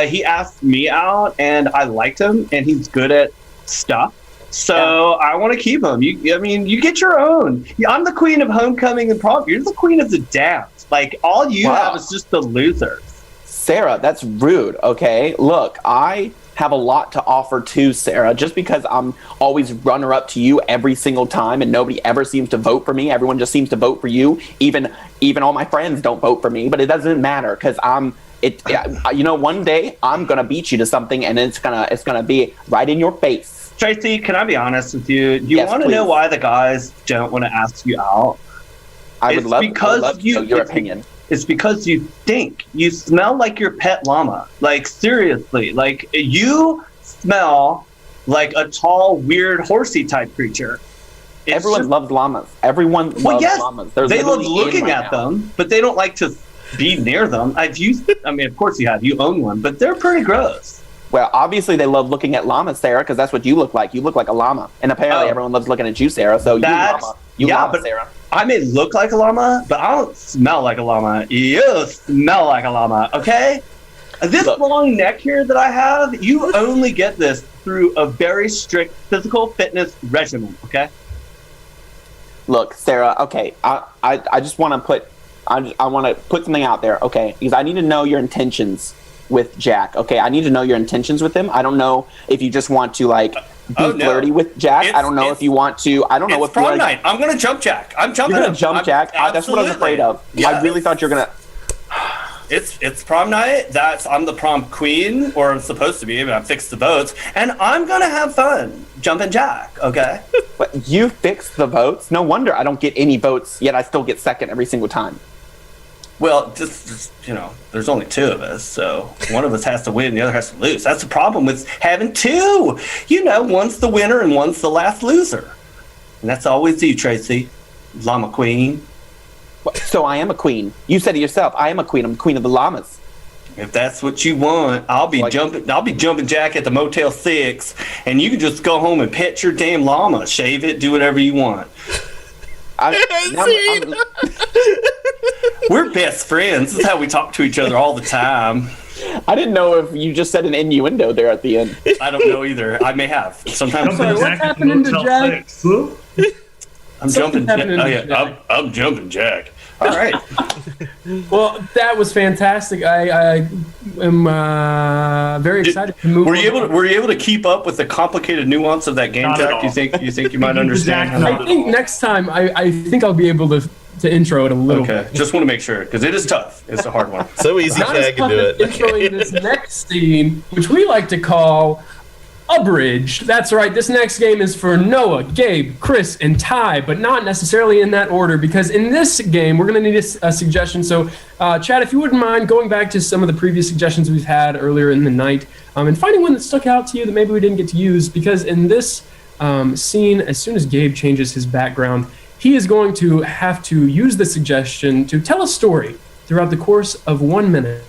he asked me out, and I liked him, and he's good at stuff. So I want to keep him. You get your own. I'm the queen of homecoming and prom. You're the queen of the dance. Like all you have is just the losers. Sarah, that's rude. Okay, look, I have a lot to offer too, Sarah. Just because I'm always runner up to you every single time, and nobody ever seems to vote for me. Everyone just seems to vote for you. Even all my friends don't vote for me. But it doesn't matter because one day I'm gonna beat you to something, and it's gonna be right in your face. Tracy, can I be honest with you? Do you want to know why the guys don't want to ask you out? I would love to know your opinion. It's because you stink. You smell like your pet llama. Like, seriously. Like, you smell like a tall, weird, horsey type creture. Everyone loves llamas. Everyone loves llamas. They love looking at them, but they don't like to be near them. Of course you have. You own one, but they're pretty gross. Well, obviously they love looking at llamas, Sarah, because that's what you look like. You look like a llama. And apparently everyone loves looking at you, Sarah. So you llama, Sarah. I may look like a llama, but I don't smell like a llama. You smell like a llama, okay? This long neck here that I have, you only get this through a very strict physical fitness regimen, okay? Look, Sarah, okay, I just want to put something out there, okay? Because I need to know your intentions with Jack, okay? I need to know your intentions with him. I don't know if you just want to be flirty with Jack. I don't know if you want to. I don't know what prom night. I'm gonna jump Jack. I'm jumping. You're gonna jump Jack. That's what I was afraid of. Yeah, I really thought you were gonna. It's prom night. I'm the prom queen, or I'm supposed to be. I fixed the votes, and I'm gonna have fun jumping Jack. Okay. But you fixed the votes. No wonder I don't get any votes. Yet I still get second every single time. Well, just there's only 2 of us, so one of us has to win and the other has to lose. That's the problem with having 2. One's the winner and one's the last loser. And that's always you, Tracy. Llama queen. So I am a queen. You said it yourself. I am a queen. I'm the queen of the llamas. If that's what you want, I'll be jumping Jack at the Motel 6, and you can just go home and pet your damn llama, shave it, do whatever you want. We're best friends. This is how we talk to each other all the time. I didn't know if you just said an innuendo there at the end. I don't know either. I may have. Sometimes. Sorry, what's happening to Jack? I'm jumping Jack. Oh yeah, I'm jumping Jack. All right. Well, that was fantastic. I am very excited to move. Were you able to keep up with the complicated nuance of that game, Not at Jack? all. You think you might understand? I think next time, I think I'll be able to intro it a little Okay, bit. just want to make sure because it is tough. It's a hard one. So easy, Not as Chad can tough do as it. introing this next scene, which we like to call Abridged. That's right. This next game is for Noah, Gabe, Chris, and Ty, but not necessarily in that order because in this game we're going to need a suggestion. So, Chad, if you wouldn't mind going back to some of the previous suggestions we've had earlier in the night and finding one that stuck out to you that maybe we didn't get to use, because in this scene, as soon as Gabe changes his background, he is going to have to use the suggestion to tell a story throughout the course of 1 minute.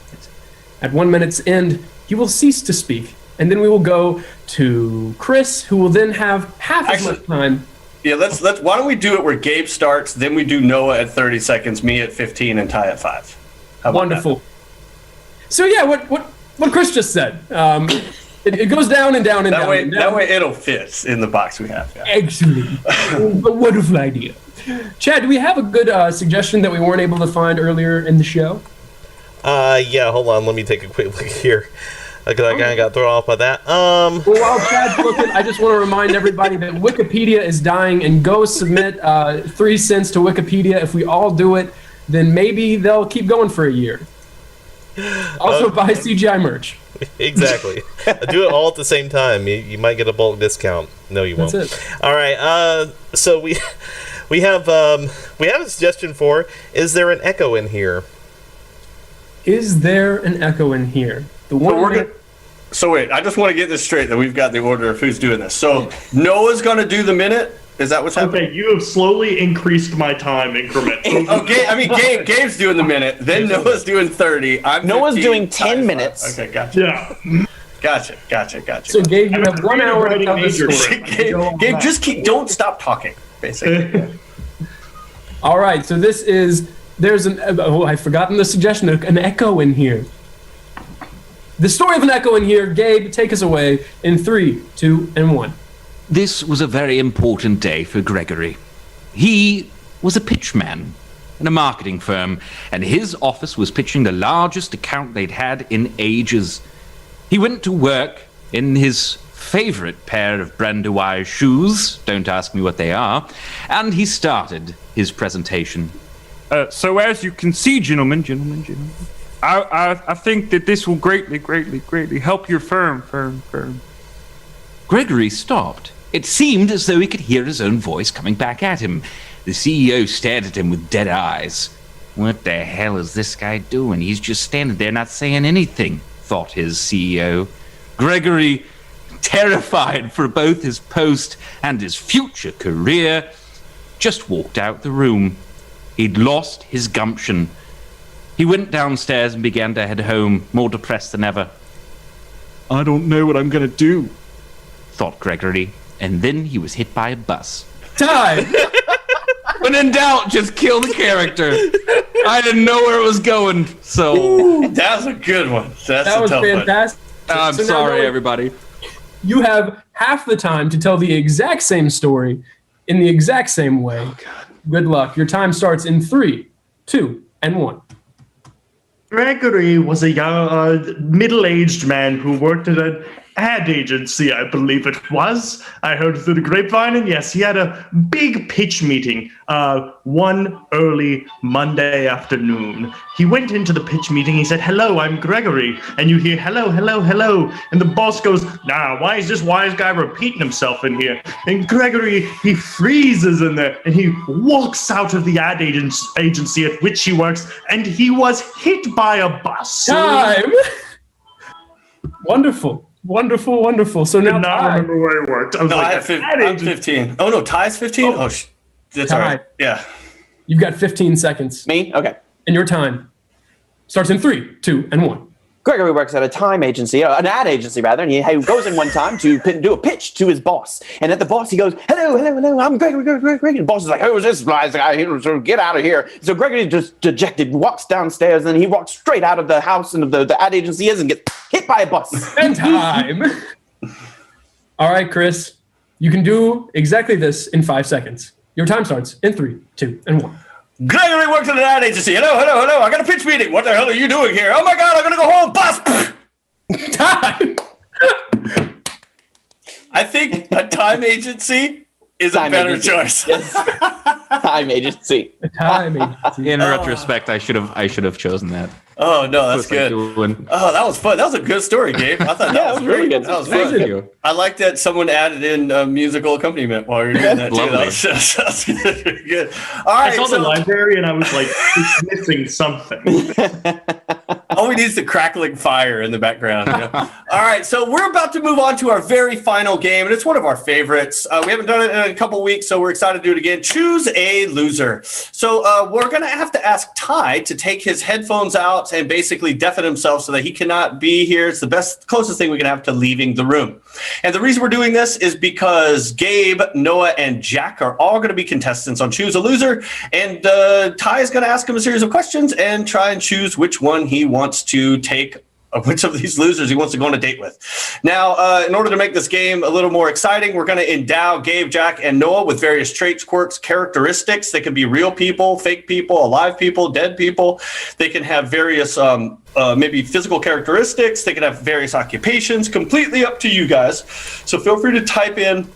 At 1 minute's end, he will cease to speak. And then we will go to Chris, who will then have half as much time. Yeah, let's. Why don't we do it where Gabe starts, then we do Noah at 30 seconds, me at 15, and Ty at 5. How about Wonderful. So yeah, what Chris just said. It goes down and down and that? down. And down. That way it'll fit in the box we have. Yeah. Excellent. A wonderful idea. Chad, do we have a good suggestion that we weren't able to find earlier in the show? Yeah, hold on. Let me take a quick look here. Because I kind of got thrown off by that. Well, while Chad's looking, I just want to remind everybody that Wikipedia is dying, and go submit 3 cents to Wikipedia. If we all do it, then maybe they'll keep going for a year. Also, buy CGI merch. Exactly. Do it all at the same time. You might get a bulk discount. No, you won't. That's it. All right. So we have a suggestion for. Is there an echo in here? Is there an echo in here? The one. So wait, I just want to get this straight that we've got the order of who's doing this. So Noah's going to do the minute. Is that what's happening? Okay, you have slowly increased my time increment. Gabe's doing the minute. Then Noah's doing 30. I'm Noah's 15, doing 10 Ty's minutes. 5. Okay, gotcha. Yeah. Gotcha. So, Gabe, you have 1 hour to writing tell this major story. Gabe, just don't stop talking, basically. All right, so this is, there's an, I've forgotten the suggestion, an echo in here. The story of an echo in here. Gabe, take us away in 3, 2, and 1. This was a very important day for Gregory. He was a pitchman in a marketing firm, and his office was pitching the largest account they'd had in ages. He went to work in his favorite pair of Brandywine shoes, don't ask me what they are, and he started his presentation. So as you can see, gentlemen, I think that this will greatly help your firm. Gregory stopped. It seemed as though he could hear his own voice coming back at him. The CEO stared at him with dead eyes. What the hell is this guy doing? He's just standing there not saying anything, thought his CEO. Gregory, terrified for both his post and his future career, just walked out the room. He'd lost his gumption. He went downstairs and began to head home, more depressed than ever. I don't know what I'm going to do, thought Gregory, and then he was hit by a bus. Time! When in doubt, just kill the character. I didn't know where it was going, so... That was a good one. That was fantastic. I'm So now, sorry, Noah, everybody. You have half the time to tell the exact same story in the exact same way. Oh, God. Good luck. Your time starts in 3, 2, and 1. Gregory was a young, middle-aged man who worked at an ad agency, I believe it was. I heard through the grapevine, and yes, he had a big pitch meeting one early Monday afternoon. He went into the pitch meeting, he said, "Hello, I'm Gregory." And you hear, "Hello, hello, hello." And the boss goes, "Nah, why is this wise guy repeating himself in here?" And Gregory, he freezes in there, and he walks out of the ad agency at which he works, and he was hit by a bus. Time! Wonderful. So I now did not Ty. remember where it worked. I was No, like, I'm 15. Oh, no, Ty's 15? Oh, that's all right. Yeah. You've got 15 seconds. Me? Okay. And your time starts in 3, 2, and 1. Gregory works at a time agency, an ad agency rather, and he goes in one time to do a pitch to his boss. And at the boss, he goes, "Hello, I'm Gregory. And the boss is like, "Who is this wise guy? Get out of here." So Gregory, just dejected, walks downstairs, and he walks straight out of the house and the ad agency is and gets hit by a bus. And time. All right, Chris. You can do exactly this in 5 seconds. Your time starts in 3, 2, and 1. Gregory works at an ad agency. Hello. I got a pitch meeting. What the hell are you doing here? Oh my God, I'm going to go home. Boss. Time. I think a time agency is Time a better agency. choice. Yes. Time agency. Time agency. In retrospect, I should have chosen that. Oh, no, that's good. Doing. Oh, that was fun. That was a good story, Gabe. I thought that Yeah, was it was really great. good. That was Thank fun. you. I like that someone added in musical accompaniment while you're doing that, too. Lovely. That was good. Good. All I right. saw the So, library and I was like, it's missing something. all we need is the crackling fire in the background. You know? All right. So we're about to move on to our very final game, and it's one of our favorites. We haven't done it in a couple weeks, so we're excited to do it again. Choose a loser. So we're going to have to ask Ty to take his headphones out and basically deafen himself so that he cannot be here. It's the closest thing we can have to leaving the room. And the reason we're doing this is because Gabe, Noah, and Jack are all going to be contestants on Choose a Loser. And Ty is going to ask him a series of questions and try and choose which one he wants to take, which of these losers he wants to go on a date with. Now, in order to make this game a little more exciting, we're going to endow Gabe, Jack, and Noah with various traits, quirks, characteristics. They can be real people, fake people, alive people, dead people. They can have various maybe physical characteristics. They can have various occupations. Completely up to you guys. So feel free to type in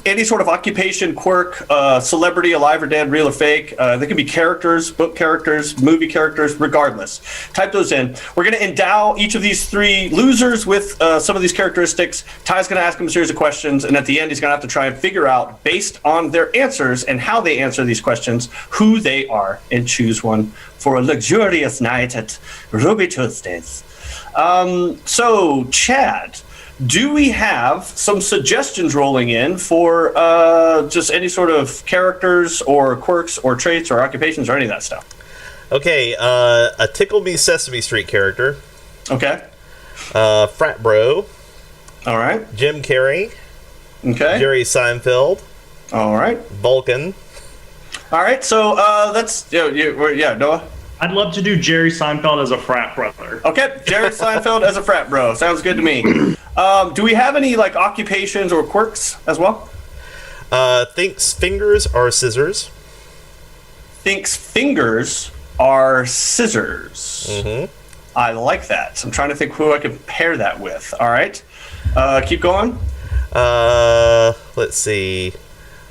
any sort of occupation, quirk, celebrity, alive or dead, real or fake. They can be characters, book characters, movie characters, regardless. Type those in. We're going to endow each of these three losers with some of these characteristics. Ty's going to ask them a series of questions, and at the end, he's going to have to try and figure out, based on their answers and how they answer these questions, who they are, and choose one for a luxurious night at Ruby Tuesdays. So, Chad, do we have some suggestions rolling in for just any sort of characters or quirks or traits or occupations or any of that stuff? Okay, a Tickle Me Sesame Street character. Okay. Frat Bro. All right. Jim Carrey. Okay. Jerry Seinfeld. All right. Vulcan. All right. So that's Noah. I'd love to do Jerry Seinfeld as a frat brother. Okay, Jerry Seinfeld as a frat bro. Sounds good to me. Do we have any like occupations or quirks as well? Thinks fingers are scissors. Thinks fingers are scissors. Mm-hmm. I like that. So I'm trying to think who I can pair that with. All right. Keep going. Let's see.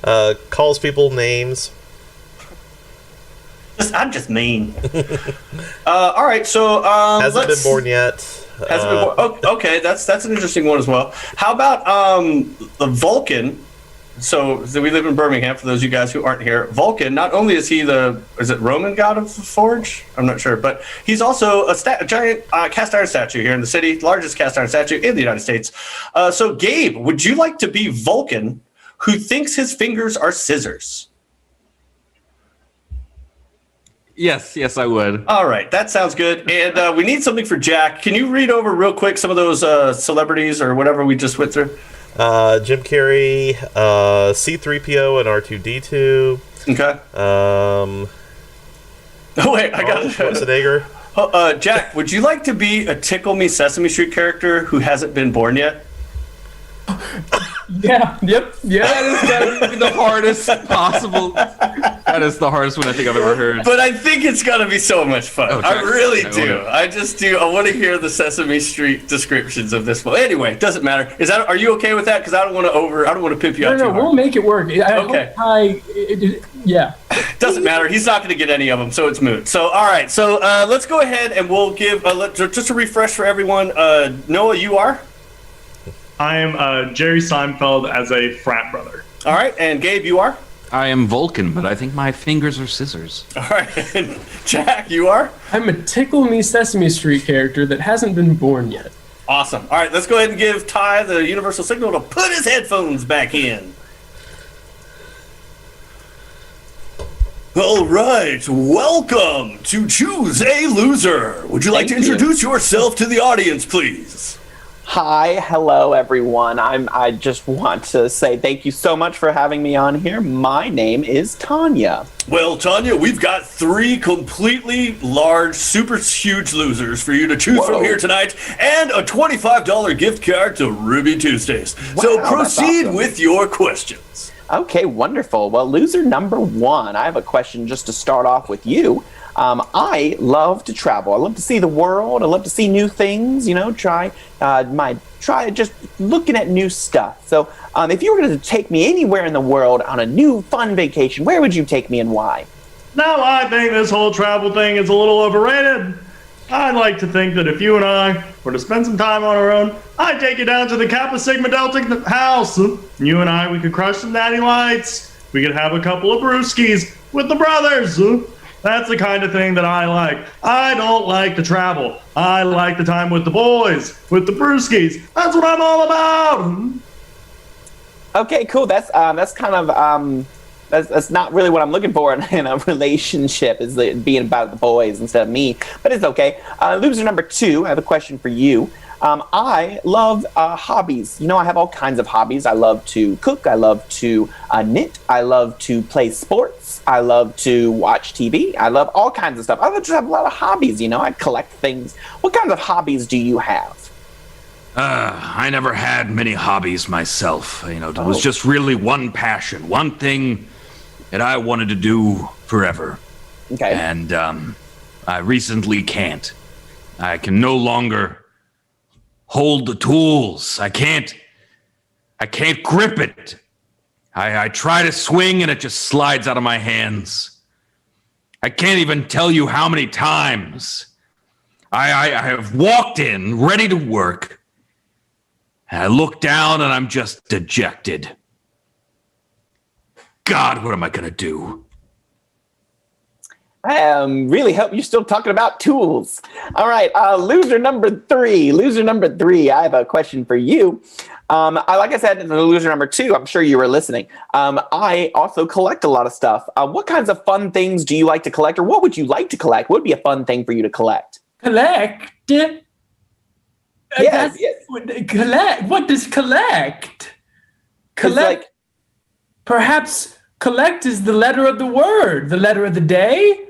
Calls people names. I'm just mean. All right, so Hasn't been born yet. Hasn't been born. Oh, okay, that's an interesting one as well. How about the Vulcan? So we live in Birmingham. For those of you guys who aren't here, Vulcan. Not only is he is it Roman god of the forge? I'm not sure, but he's also a giant cast iron statue here in the city, largest cast iron statue in the United States. So Gabe, would you like to be Vulcan, who thinks his fingers are scissors? Yes, I would. All right, that sounds good. And we need something for Jack. Can you read over real quick some of those celebrities or whatever we just went through? Jim Carrey, C-3PO and R2-D2. Okay. Oh, wait, I got it. Schwarzenegger. Jack, would you like to be a Tickle Me Sesame Street character who hasn't been born yet? Yeah. Yep. Yeah. That is the hardest possible. That is the hardest one I think I've ever heard. But I think it's gonna be so much fun. Oh, I really I do. would. I just do. I want to hear the Sesame Street descriptions of this one. Anyway, doesn't matter. Are you okay with that? Because I don't want to pimp you out too No, hard. we'll make it work. Okay. Yeah. Doesn't matter. He's not going to get any of them, so it's moot. So, all right. So let's go ahead and we'll give just a refresh for everyone. Noah, you are. I am Jerry Seinfeld as a frat brother. All right, and Gabe, you are. I am Vulcan, but I think my fingers are scissors. All right, and Jack, you are. I'm a Tickle Me Sesame Street character that hasn't been born yet. Awesome. All right, let's go ahead and give Ty the universal signal to put his headphones back in. All right, welcome to Choose a Loser. Would you like to Thank you. introduce yourself to the audience, please? Hi, hello everyone. I just want to say thank you so much for having me on here. My name is Tanya. Well, Tanya, we've got 3 completely large, super huge losers for you to choose from here tonight, and a $25 gift card to Ruby Tuesdays. So Wow, that's proceed awesome. with your questions. Okay, wonderful. Well, loser number 1, I have a question just to start off with you. I love to travel. I love to see the world. I love to see new things. Try just looking at new stuff. So, if you were going to take me anywhere in the world on a new fun vacation, where would you take me and why? No, I think this whole travel thing is a little overrated. I'd like to think that if you and I were to spend some time on our own, I'd take you down to the Kappa Sigma Delta house. You and I, we could crush some natty lights. We could have a couple of brewskis with the brothers. That's the kind of thing that I like. I don't like to travel. I like the time with the boys, with the brewskis. That's what I'm all about. Okay, cool. That's kind of that's not really what I'm looking for in a relationship, is being about the boys instead of me. But it's okay. Loser number 2, I have a question for you. I love hobbies. I have all kinds of hobbies. I love to cook. I love to knit. I love to play sports. I love to watch TV. I love all kinds of stuff. I just have a lot of hobbies. I collect things. What kinds of hobbies do you have? I never had many hobbies myself. It was just really one passion, one thing that I wanted to do forever. Okay. And I recently can't. I can no longer hold the tools. I can't grip it. I try to swing and it just slides out of my hands. I can't even tell you how many times I have walked in ready to work, and I look down and I'm just dejected. God, what am I gonna do? Really hope you're still talking about tools. All right, loser number 3. Loser number 3, I have a question for you. Like I said, in the loser number 2, I'm sure you were listening. I also collect a lot of stuff. What kinds of fun things do you like to collect, or what would you like to collect? What would be a fun thing for you to collect? Collect? Yes. Collect? What does collect? Collect? Perhaps collect is the letter of the word, the letter of the day?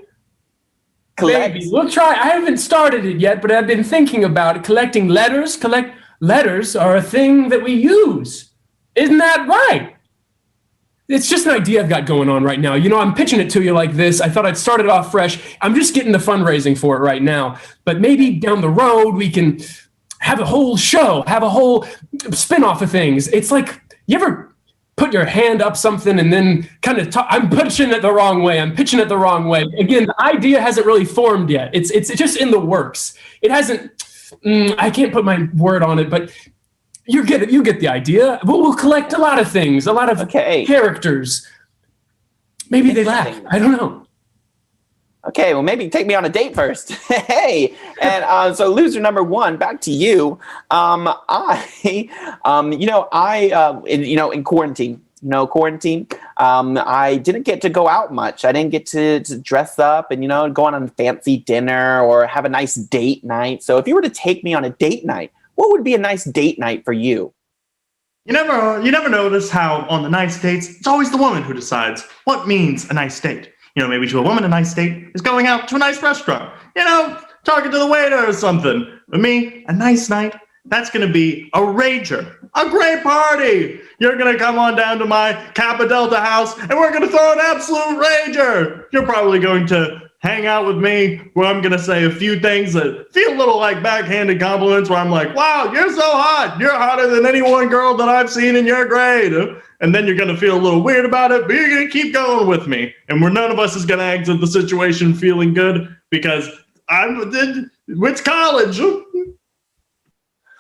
Collect. Maybe. We'll try. I haven't started it yet, but I've been thinking about it. Collecting letters. Letters are a thing that we use. Isn't that right? It's just an idea I've got going on right now. I'm pitching it to you like this. I thought I'd start it off fresh. I'm just getting the fundraising for it right now. But maybe down the road, we can have a whole show, have a whole spin-off of things. It's like, you ever put your hand up something and then kind of talk? I'm pitching it the wrong way. Again, the idea hasn't really formed yet. It's just in the works. It hasn't, I can't put my word on it, but you get it. You get the idea. We'll collect a lot of things, a lot of characters. Maybe they laugh. I don't know. Okay, well, maybe take me on a date first. Hey, and so loser number 1, back to you. In quarantine, I didn't get to go out much. I didn't get to dress up and, go on a fancy dinner or have a nice date night. So if you were to take me on a date night, what would be a nice date night for you? You never notice how on the nice dates, it's always the woman who decides what means a nice date. Maybe to a woman, a nice date is going out to a nice restaurant, talking to the waiter or something. For me, a nice night, that's going to be a rager, a great party. You're going to come on down to my Kappa Delta house and we're going to throw an absolute rager. You're probably going to hang out with me where I'm going to say a few things that feel a little like backhanded compliments where I'm like, wow, you're so hot. You're hotter than any one girl that I've seen in your grade. And then you're going to feel a little weird about it, but you're going to keep going with me. And none of us is going to exit the situation feeling good because it's college.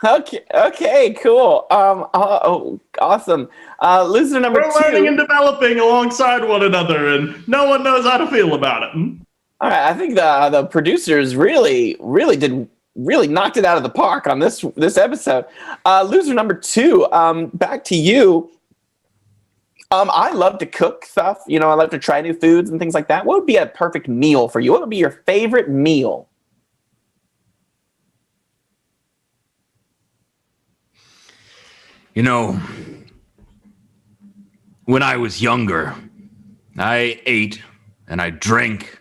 Okay, cool. Awesome. Loser number 2. We're learning and developing alongside one another, and no one knows how to feel about it. All right, I think the producers really knocked it out of the park on this episode. Loser number 2, back to you. I love to cook stuff. I love to try new foods and things like that. What would be a perfect meal for you? What would be your favorite meal? When I was younger, I ate and I drank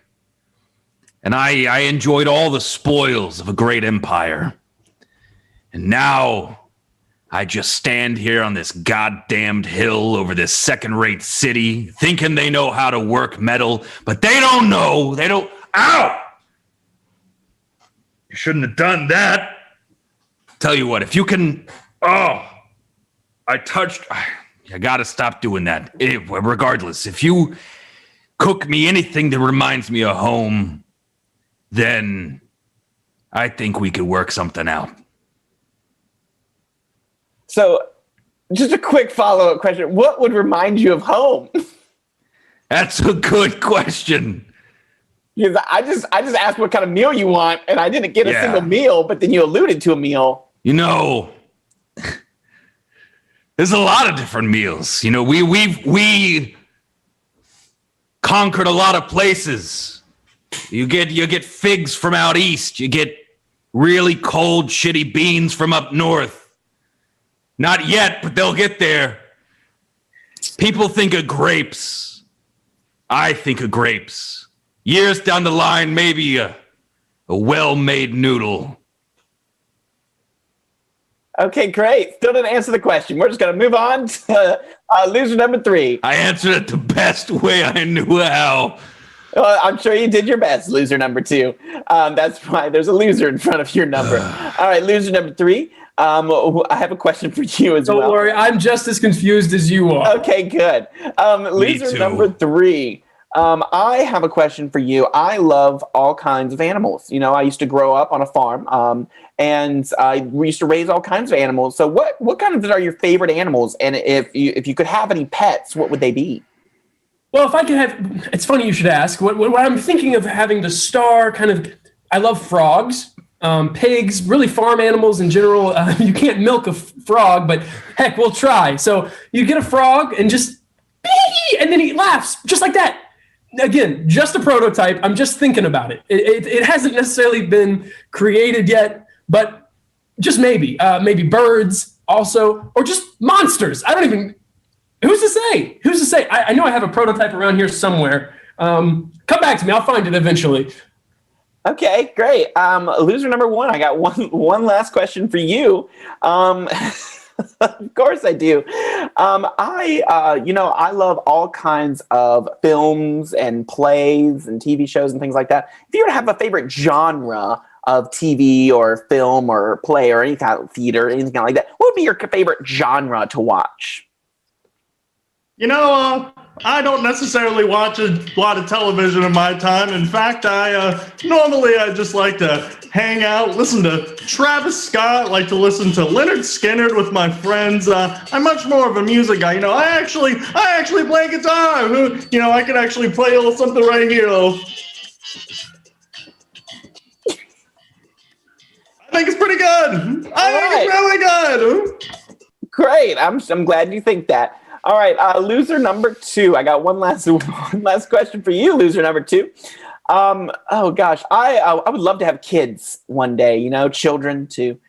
and I enjoyed all the spoils of a great empire. And now I just stand here on this goddamned hill over this second-rate city, thinking they know how to work metal, but they don't know. They don't. Ow! You shouldn't have done that. Tell you what, if you can. Oh, I gotta stop doing that. Regardless, if you cook me anything that reminds me of home, then I think we could work something out. So, just a quick follow-up question. What would remind you of home? That's a good question. Because I just asked what kind of meal you want, and I didn't get a single meal, but then you alluded to a meal. You know, there's a lot of different meals. You know, we conquered a lot of places. You get figs from out east. You get really cold, shitty beans from up north. Not yet, but they'll get there. People think of grapes. I think of grapes. Years down the line, maybe a well-made noodle. Okay, great. Still didn't answer the question. We're just going to move on to loser number 3. I answered it the best way I knew how. I'm sure you did your best, loser number 2. That's why there's a loser in front of your number. All right, loser number 3. I have a question for you as well. Don't worry, I'm just as confused as you are. Okay, good. Loser number 3. I have a question for you. I love all kinds of animals. You know, I used to grow up on a farm, and we used to raise all kinds of animals. So what kind of are your favorite animals? And if you could have any pets, what would they be? Well, if I could have, it's funny you should ask. What I'm thinking of having to star kind of, I love frogs. Pigs, really farm animals in general. You can't milk a frog, but heck, we'll try. So you get a frog and just, and then he laughs just like that. Again, just a prototype. I'm just thinking about it. It hasn't necessarily been created yet, but just maybe birds also, or just monsters. I don't even, who's to say? Who's to say? I know I have a prototype around here somewhere. Come back to me. I'll find it eventually. Okay, great. Loser number 1, I got one last question for you. Of course I do. I love all kinds of films and plays and TV shows and things like that. If you were to have a favorite genre of TV or film or play or any kind of theater, anything like that, what would be your favorite genre to watch? You know, I don't necessarily watch a lot of television in my time. In fact, normally I just like to hang out, listen to Travis Scott, like to listen to Leonard Skinner with my friends. I'm much more of a music guy. You know, I actually play guitar. You know, I could actually play a little something right here. I think it's pretty good. I think it's really good. Great. I'm glad you think that. All right, loser number 2. I got one last question for you, loser number 2. Oh gosh, I would love to have kids one day. You know, children to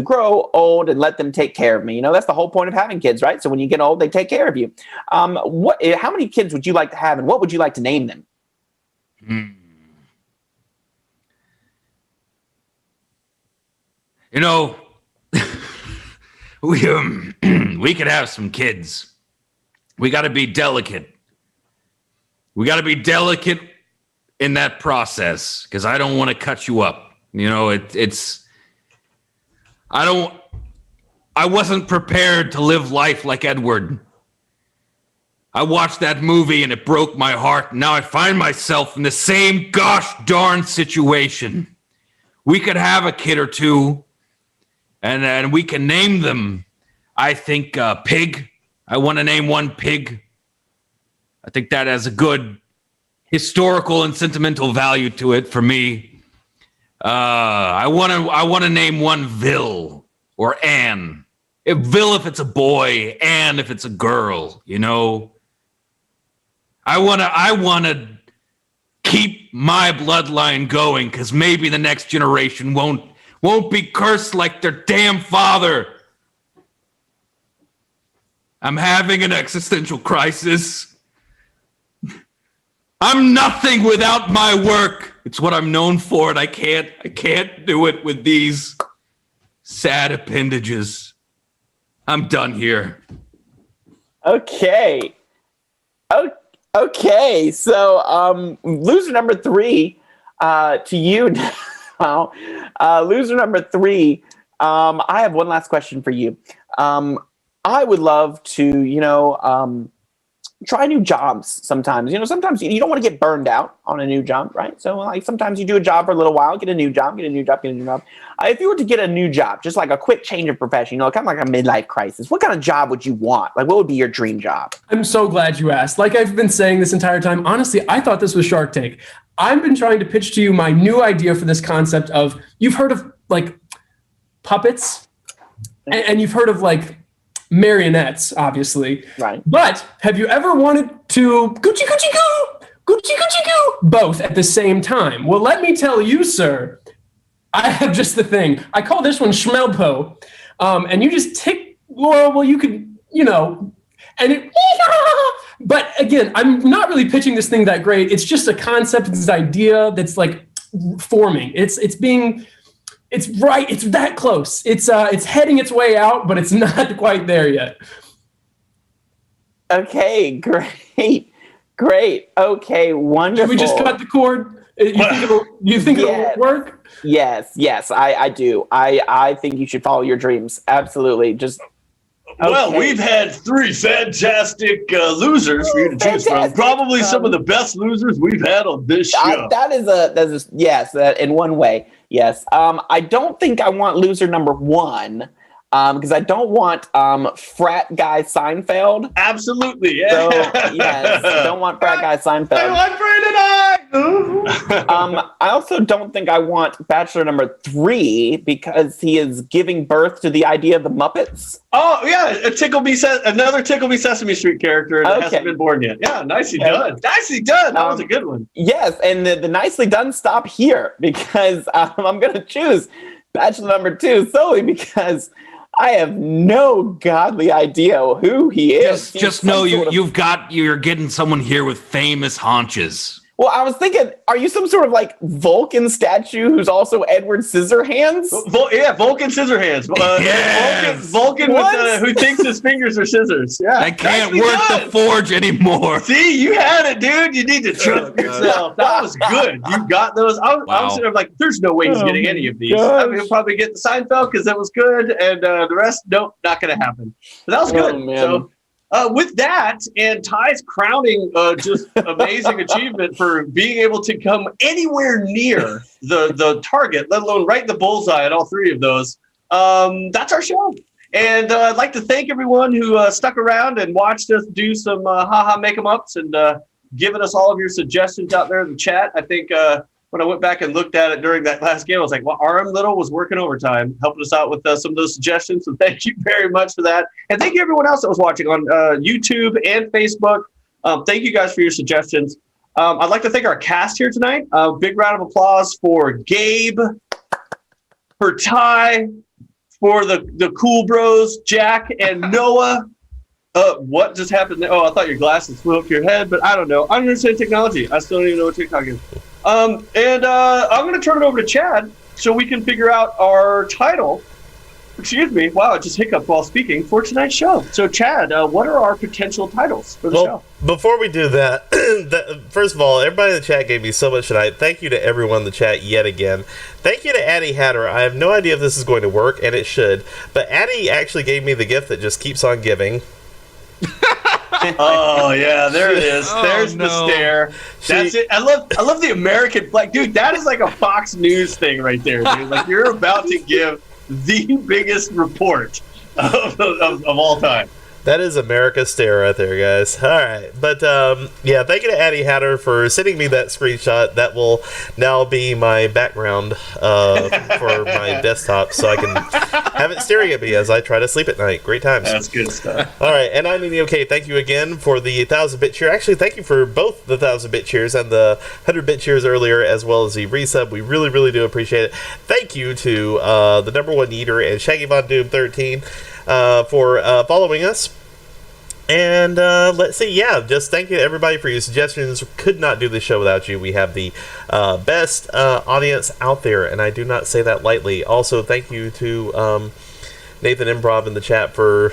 grow old and let them take care of me. You know, that's the whole point of having kids, right? So when you get old, they take care of you. How many kids would you like to have, and what would you like to name them? You know, we could have some kids. We got to be delicate. We got to be delicate in that process because I don't want to cut you up. You know, I wasn't prepared to live life like Edward. I watched that movie and it broke my heart. Now I find myself in the same gosh darn situation. We could have a kid or two. And we can name them, I think, Pig. I want to name one Pig. I think that has a good historical and sentimental value to it for me. I want to name one Vil or Anne. Vil if it's a boy, Anne if it's a girl. You know, I want to keep my bloodline going because maybe the next generation won't be cursed like their damn father. I'm having an existential crisis. I'm nothing without my work. It's what I'm known for, and I can't do it with these sad appendages. I'm done here. Okay. Okay. So, loser number 3, to you now. Loser number 3. I have one last question for you. I would love to, try new jobs sometimes. Sometimes you don't want to get burned out on a new job, right? So like sometimes you do a job for a little while, get a new job. If you were to get a new job, just like a quick change of profession, kind of like a midlife crisis, what kind of job would you want? Like what would be your dream job? I'm so glad you asked. Like I've been saying this entire time, honestly, I thought this was Shark Tank. I've been trying to pitch to you my new idea for this concept of, you've heard of like puppets and you've heard of like marionettes, obviously. Right. But have you ever wanted to Gucci goo both at the same time? Well, let me tell you, sir, I have just the thing. I call this one Schmelpo. And you just tick, well, you could, and it, but again, I'm not really pitching this thing that great. It's just a concept, it's an idea that's like forming. It's that close. It's heading its way out, but it's not quite there yet. Okay, great. Okay, wonderful. Should we just cut the cord? You think it'll work? Yes, I do. I think you should follow your dreams. Absolutely. Just Well, we've had 3 fantastic losers for you to choose from. Probably some of the best losers we've had on this show. That is yes, in one way. Yes. I don't think I want loser number 1 because I don't want frat guy Seinfeld. Absolutely, yeah. So, yes, I don't want frat guy Seinfeld. I want I also don't think I want Bachelor number 3 because he is giving birth to the idea of the Muppets. Oh yeah, another Tickle Me Sesame Street character that hasn't been born yet. Yeah, nicely done. Nicely done. That was a good one. Yes, and the nicely done stop here because I'm going to choose Bachelor number 2 solely because I have no godly idea who he is. Just know you're getting someone here with famous haunches. Well, I was thinking, are you some sort of like Vulcan statue who's also Edward Scissorhands? Vulcan Scissorhands. Yes. Vulcan who thinks his fingers are scissors. Yeah, I can't work the forge anymore. See, you had it, dude. You need to trust yourself. That was good. You got those. I was sitting there like, there's no way he's getting any of these. I mean, he'll probably get the Seinfeld because that was good, and the rest, nope, not going to happen. But that was good. Man. So. With that, and Ty's crowning just amazing achievement for being able to come anywhere near the target, let alone right in the bullseye at all 3 of those, that's our show. And I'd like to thank everyone who stuck around and watched us do some haha make 'em ups and giving us all of your suggestions out there in the chat. I think when I went back and looked at it during that last game, I was like, well, RM Little was working overtime, helping us out with some of those suggestions. So thank you very much for that. And thank you everyone else that was watching on YouTube and Facebook. Thank you guys for your suggestions. I'd like to thank our cast here tonight. Big round of applause for Gabe, for Ty, for the cool bros, Jack and Noah. What just happened there? Oh, I thought your glasses flew up to your head, but I don't know. I don't understand technology. I still don't even know what TikTok is. I'm going to turn it over to Chad so we can figure out our title. Excuse me. Wow, I just hiccuped while speaking for tonight's show. So, Chad, what are our potential titles for the show? Before we do that, first of all, everybody in the chat gave me so much tonight. Thank you to everyone in the chat yet again. Thank you to Addie Hatter. I have no idea if this is going to work, and it should. But Addie actually gave me the gift that just keeps on giving. Oh yeah, there it is. There's the stare. That's it. I love the American flag, dude. That is like a Fox News thing right there, dude. Like you're about to give the biggest report of all time. That is America's stare right there, guys. All right. But, yeah, thank you to Addie Hatter for sending me that screenshot. That will now be my background for my desktop so I can have it staring at me as I try to sleep at night. Great times. That's good stuff. All right. And I'm Icky. Okay, thank you again for the 1,000-bit cheer. Actually, thank you for both the 1,000-bit cheers and the 100-bit cheers earlier, as well as the resub. We really, really do appreciate it. Thank you to the #1 Eater and Shaggy Von Doom 13 for following us. And let's see, just thank you to everybody for your suggestions. Could not do the show without you. We have the best audience out there, and I do not say that lightly. Also, thank you to Nathan Improv in the chat for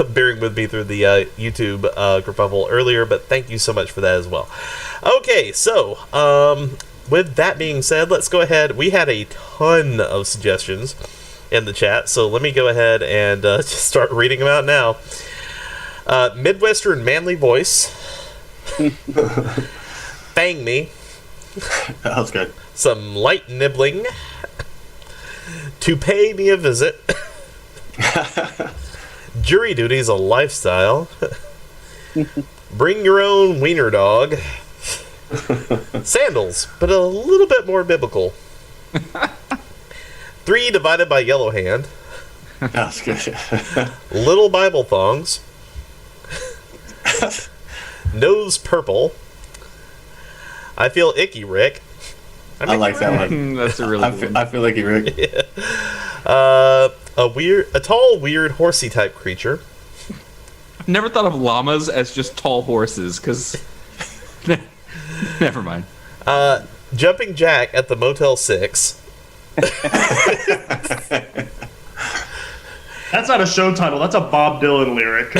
bearing with me through the YouTube kerfuffle earlier, but thank you so much for that as well. Okay, so with that being said, let's go ahead. We had a ton of suggestions in the chat, so let me go ahead and just start reading them out now. Midwestern manly voice. Bang me. That was good. Some light nibbling. To pay me a visit. Jury duty's a lifestyle. Bring your own wiener dog. Sandals, but a little bit more biblical. 3 divided by yellow hand. That was good. Little Bible thongs. Nose purple. I feel icky, Rick. I like that one. That's a really good one. I feel like you, Rick. Yeah. A tall, weird, horsey type creature. I've never thought of llamas as just tall horses, because... Never mind. Jumping Jack at the Motel 6. That's not a show title. That's a Bob Dylan lyric.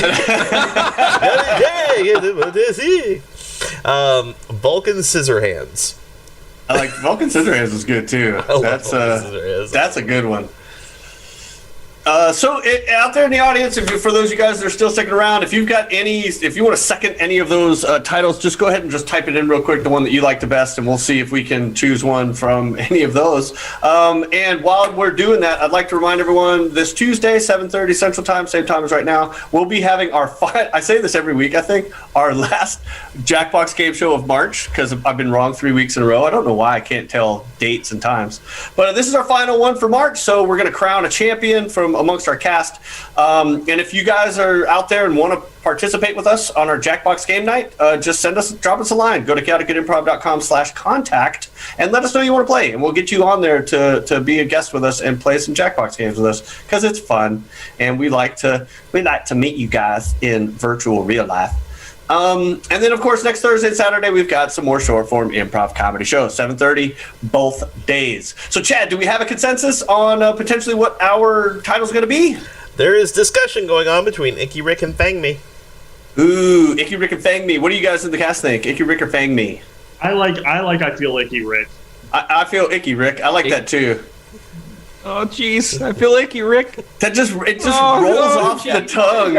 Vulcan Scissorhands. I like Vulcan Scissorhands is good too. That's a good one. So out there in the audience, for those of you guys that are still sticking around, if you want to second any of those titles, just go ahead and just type it in real quick, the one that you like the best, and we'll see if we can choose one from any of those. And while we're doing that, I'd like to remind everyone this Tuesday, 7:30 Central Time, same time as right now, we'll be having I say this every week, I think, our last Jackbox game show of March, because I've been wrong 3 weeks in a row. I don't know why I can't tell dates and times. But this is our final one for March, so we're going to crown a champion from amongst our cast. And if you guys are out there and want to participate with us on our Jackbox game night, just drop us a line. Go to chaoticgoodimprov.com/contact and let us know you want to play, and we'll get you on there to be a guest with us and play some Jackbox games with us, because it's fun and we like to meet you guys in virtual real life. And then, of course, next Thursday and Saturday, we've got some more short-form improv comedy shows, 7:30 both days. So, Chad, do we have a consensus on potentially what our title's going to be? There is discussion going on between Icky, Rick, and Fang Me. Ooh, Icky, Rick, and Fang Me. What do you guys in the cast think? Icky, Rick, or Fang Me? I feel Icky, Rick. I feel Icky, Rick. I like that, too. Oh, jeez. I feel icky, Rick. That just rolls off the tongue.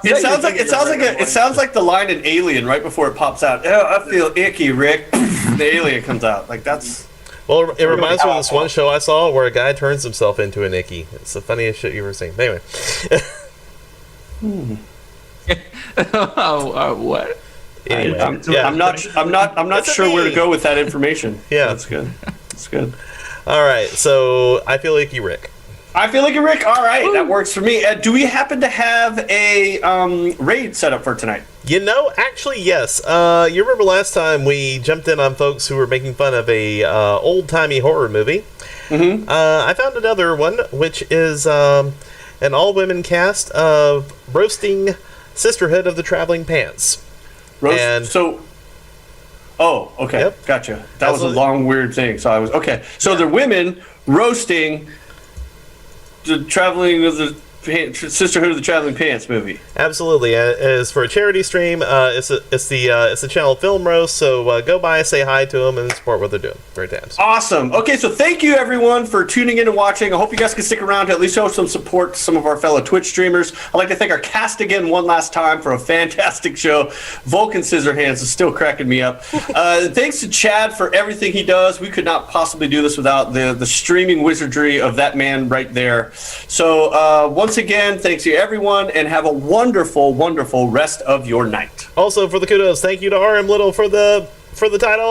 It sounds like the line in Alien right before it pops out. Oh, I feel icky, Rick. The alien comes out. Like, that's... Well, it reminds me of this one show I saw where a guy turns himself into an Icky. It's the funniest shit you've ever seen. Anyway. What? Anyway, I'm not sure where to go with that information. Yeah. That's good. That's good. All right, so I feel Icky, Rick. I feel like a Rick. All right, that works for me. Do we happen to have a raid set up for tonight? You know, actually, yes. You remember last time we jumped in on folks who were making fun of a old-timey horror movie? Mm-hmm. I found another one, which is an all-women cast of roasting Sisterhood of the Traveling Pants. Oh, okay. Yep. Gotcha. That was a long, weird thing. So I was okay. So they're women roasting the Sisterhood of the Traveling Pants movie. Absolutely. As for a charity stream, it's the channel Film Roast. So go by, say hi to them, and support what they're doing. Great times. Awesome. Okay, so thank you everyone for tuning in and watching. I hope you guys can stick around to at least show some support to some of our fellow Twitch streamers. I'd like to thank our cast again one last time for a fantastic show. Vulcan Scissorhands is still cracking me up. Thanks to Chad for everything he does. We could not possibly do this without the streaming wizardry of that man right there. So once again, thanks to everyone, and have a wonderful, wonderful rest of your night. Also, for the kudos, thank you to RM Little for the title.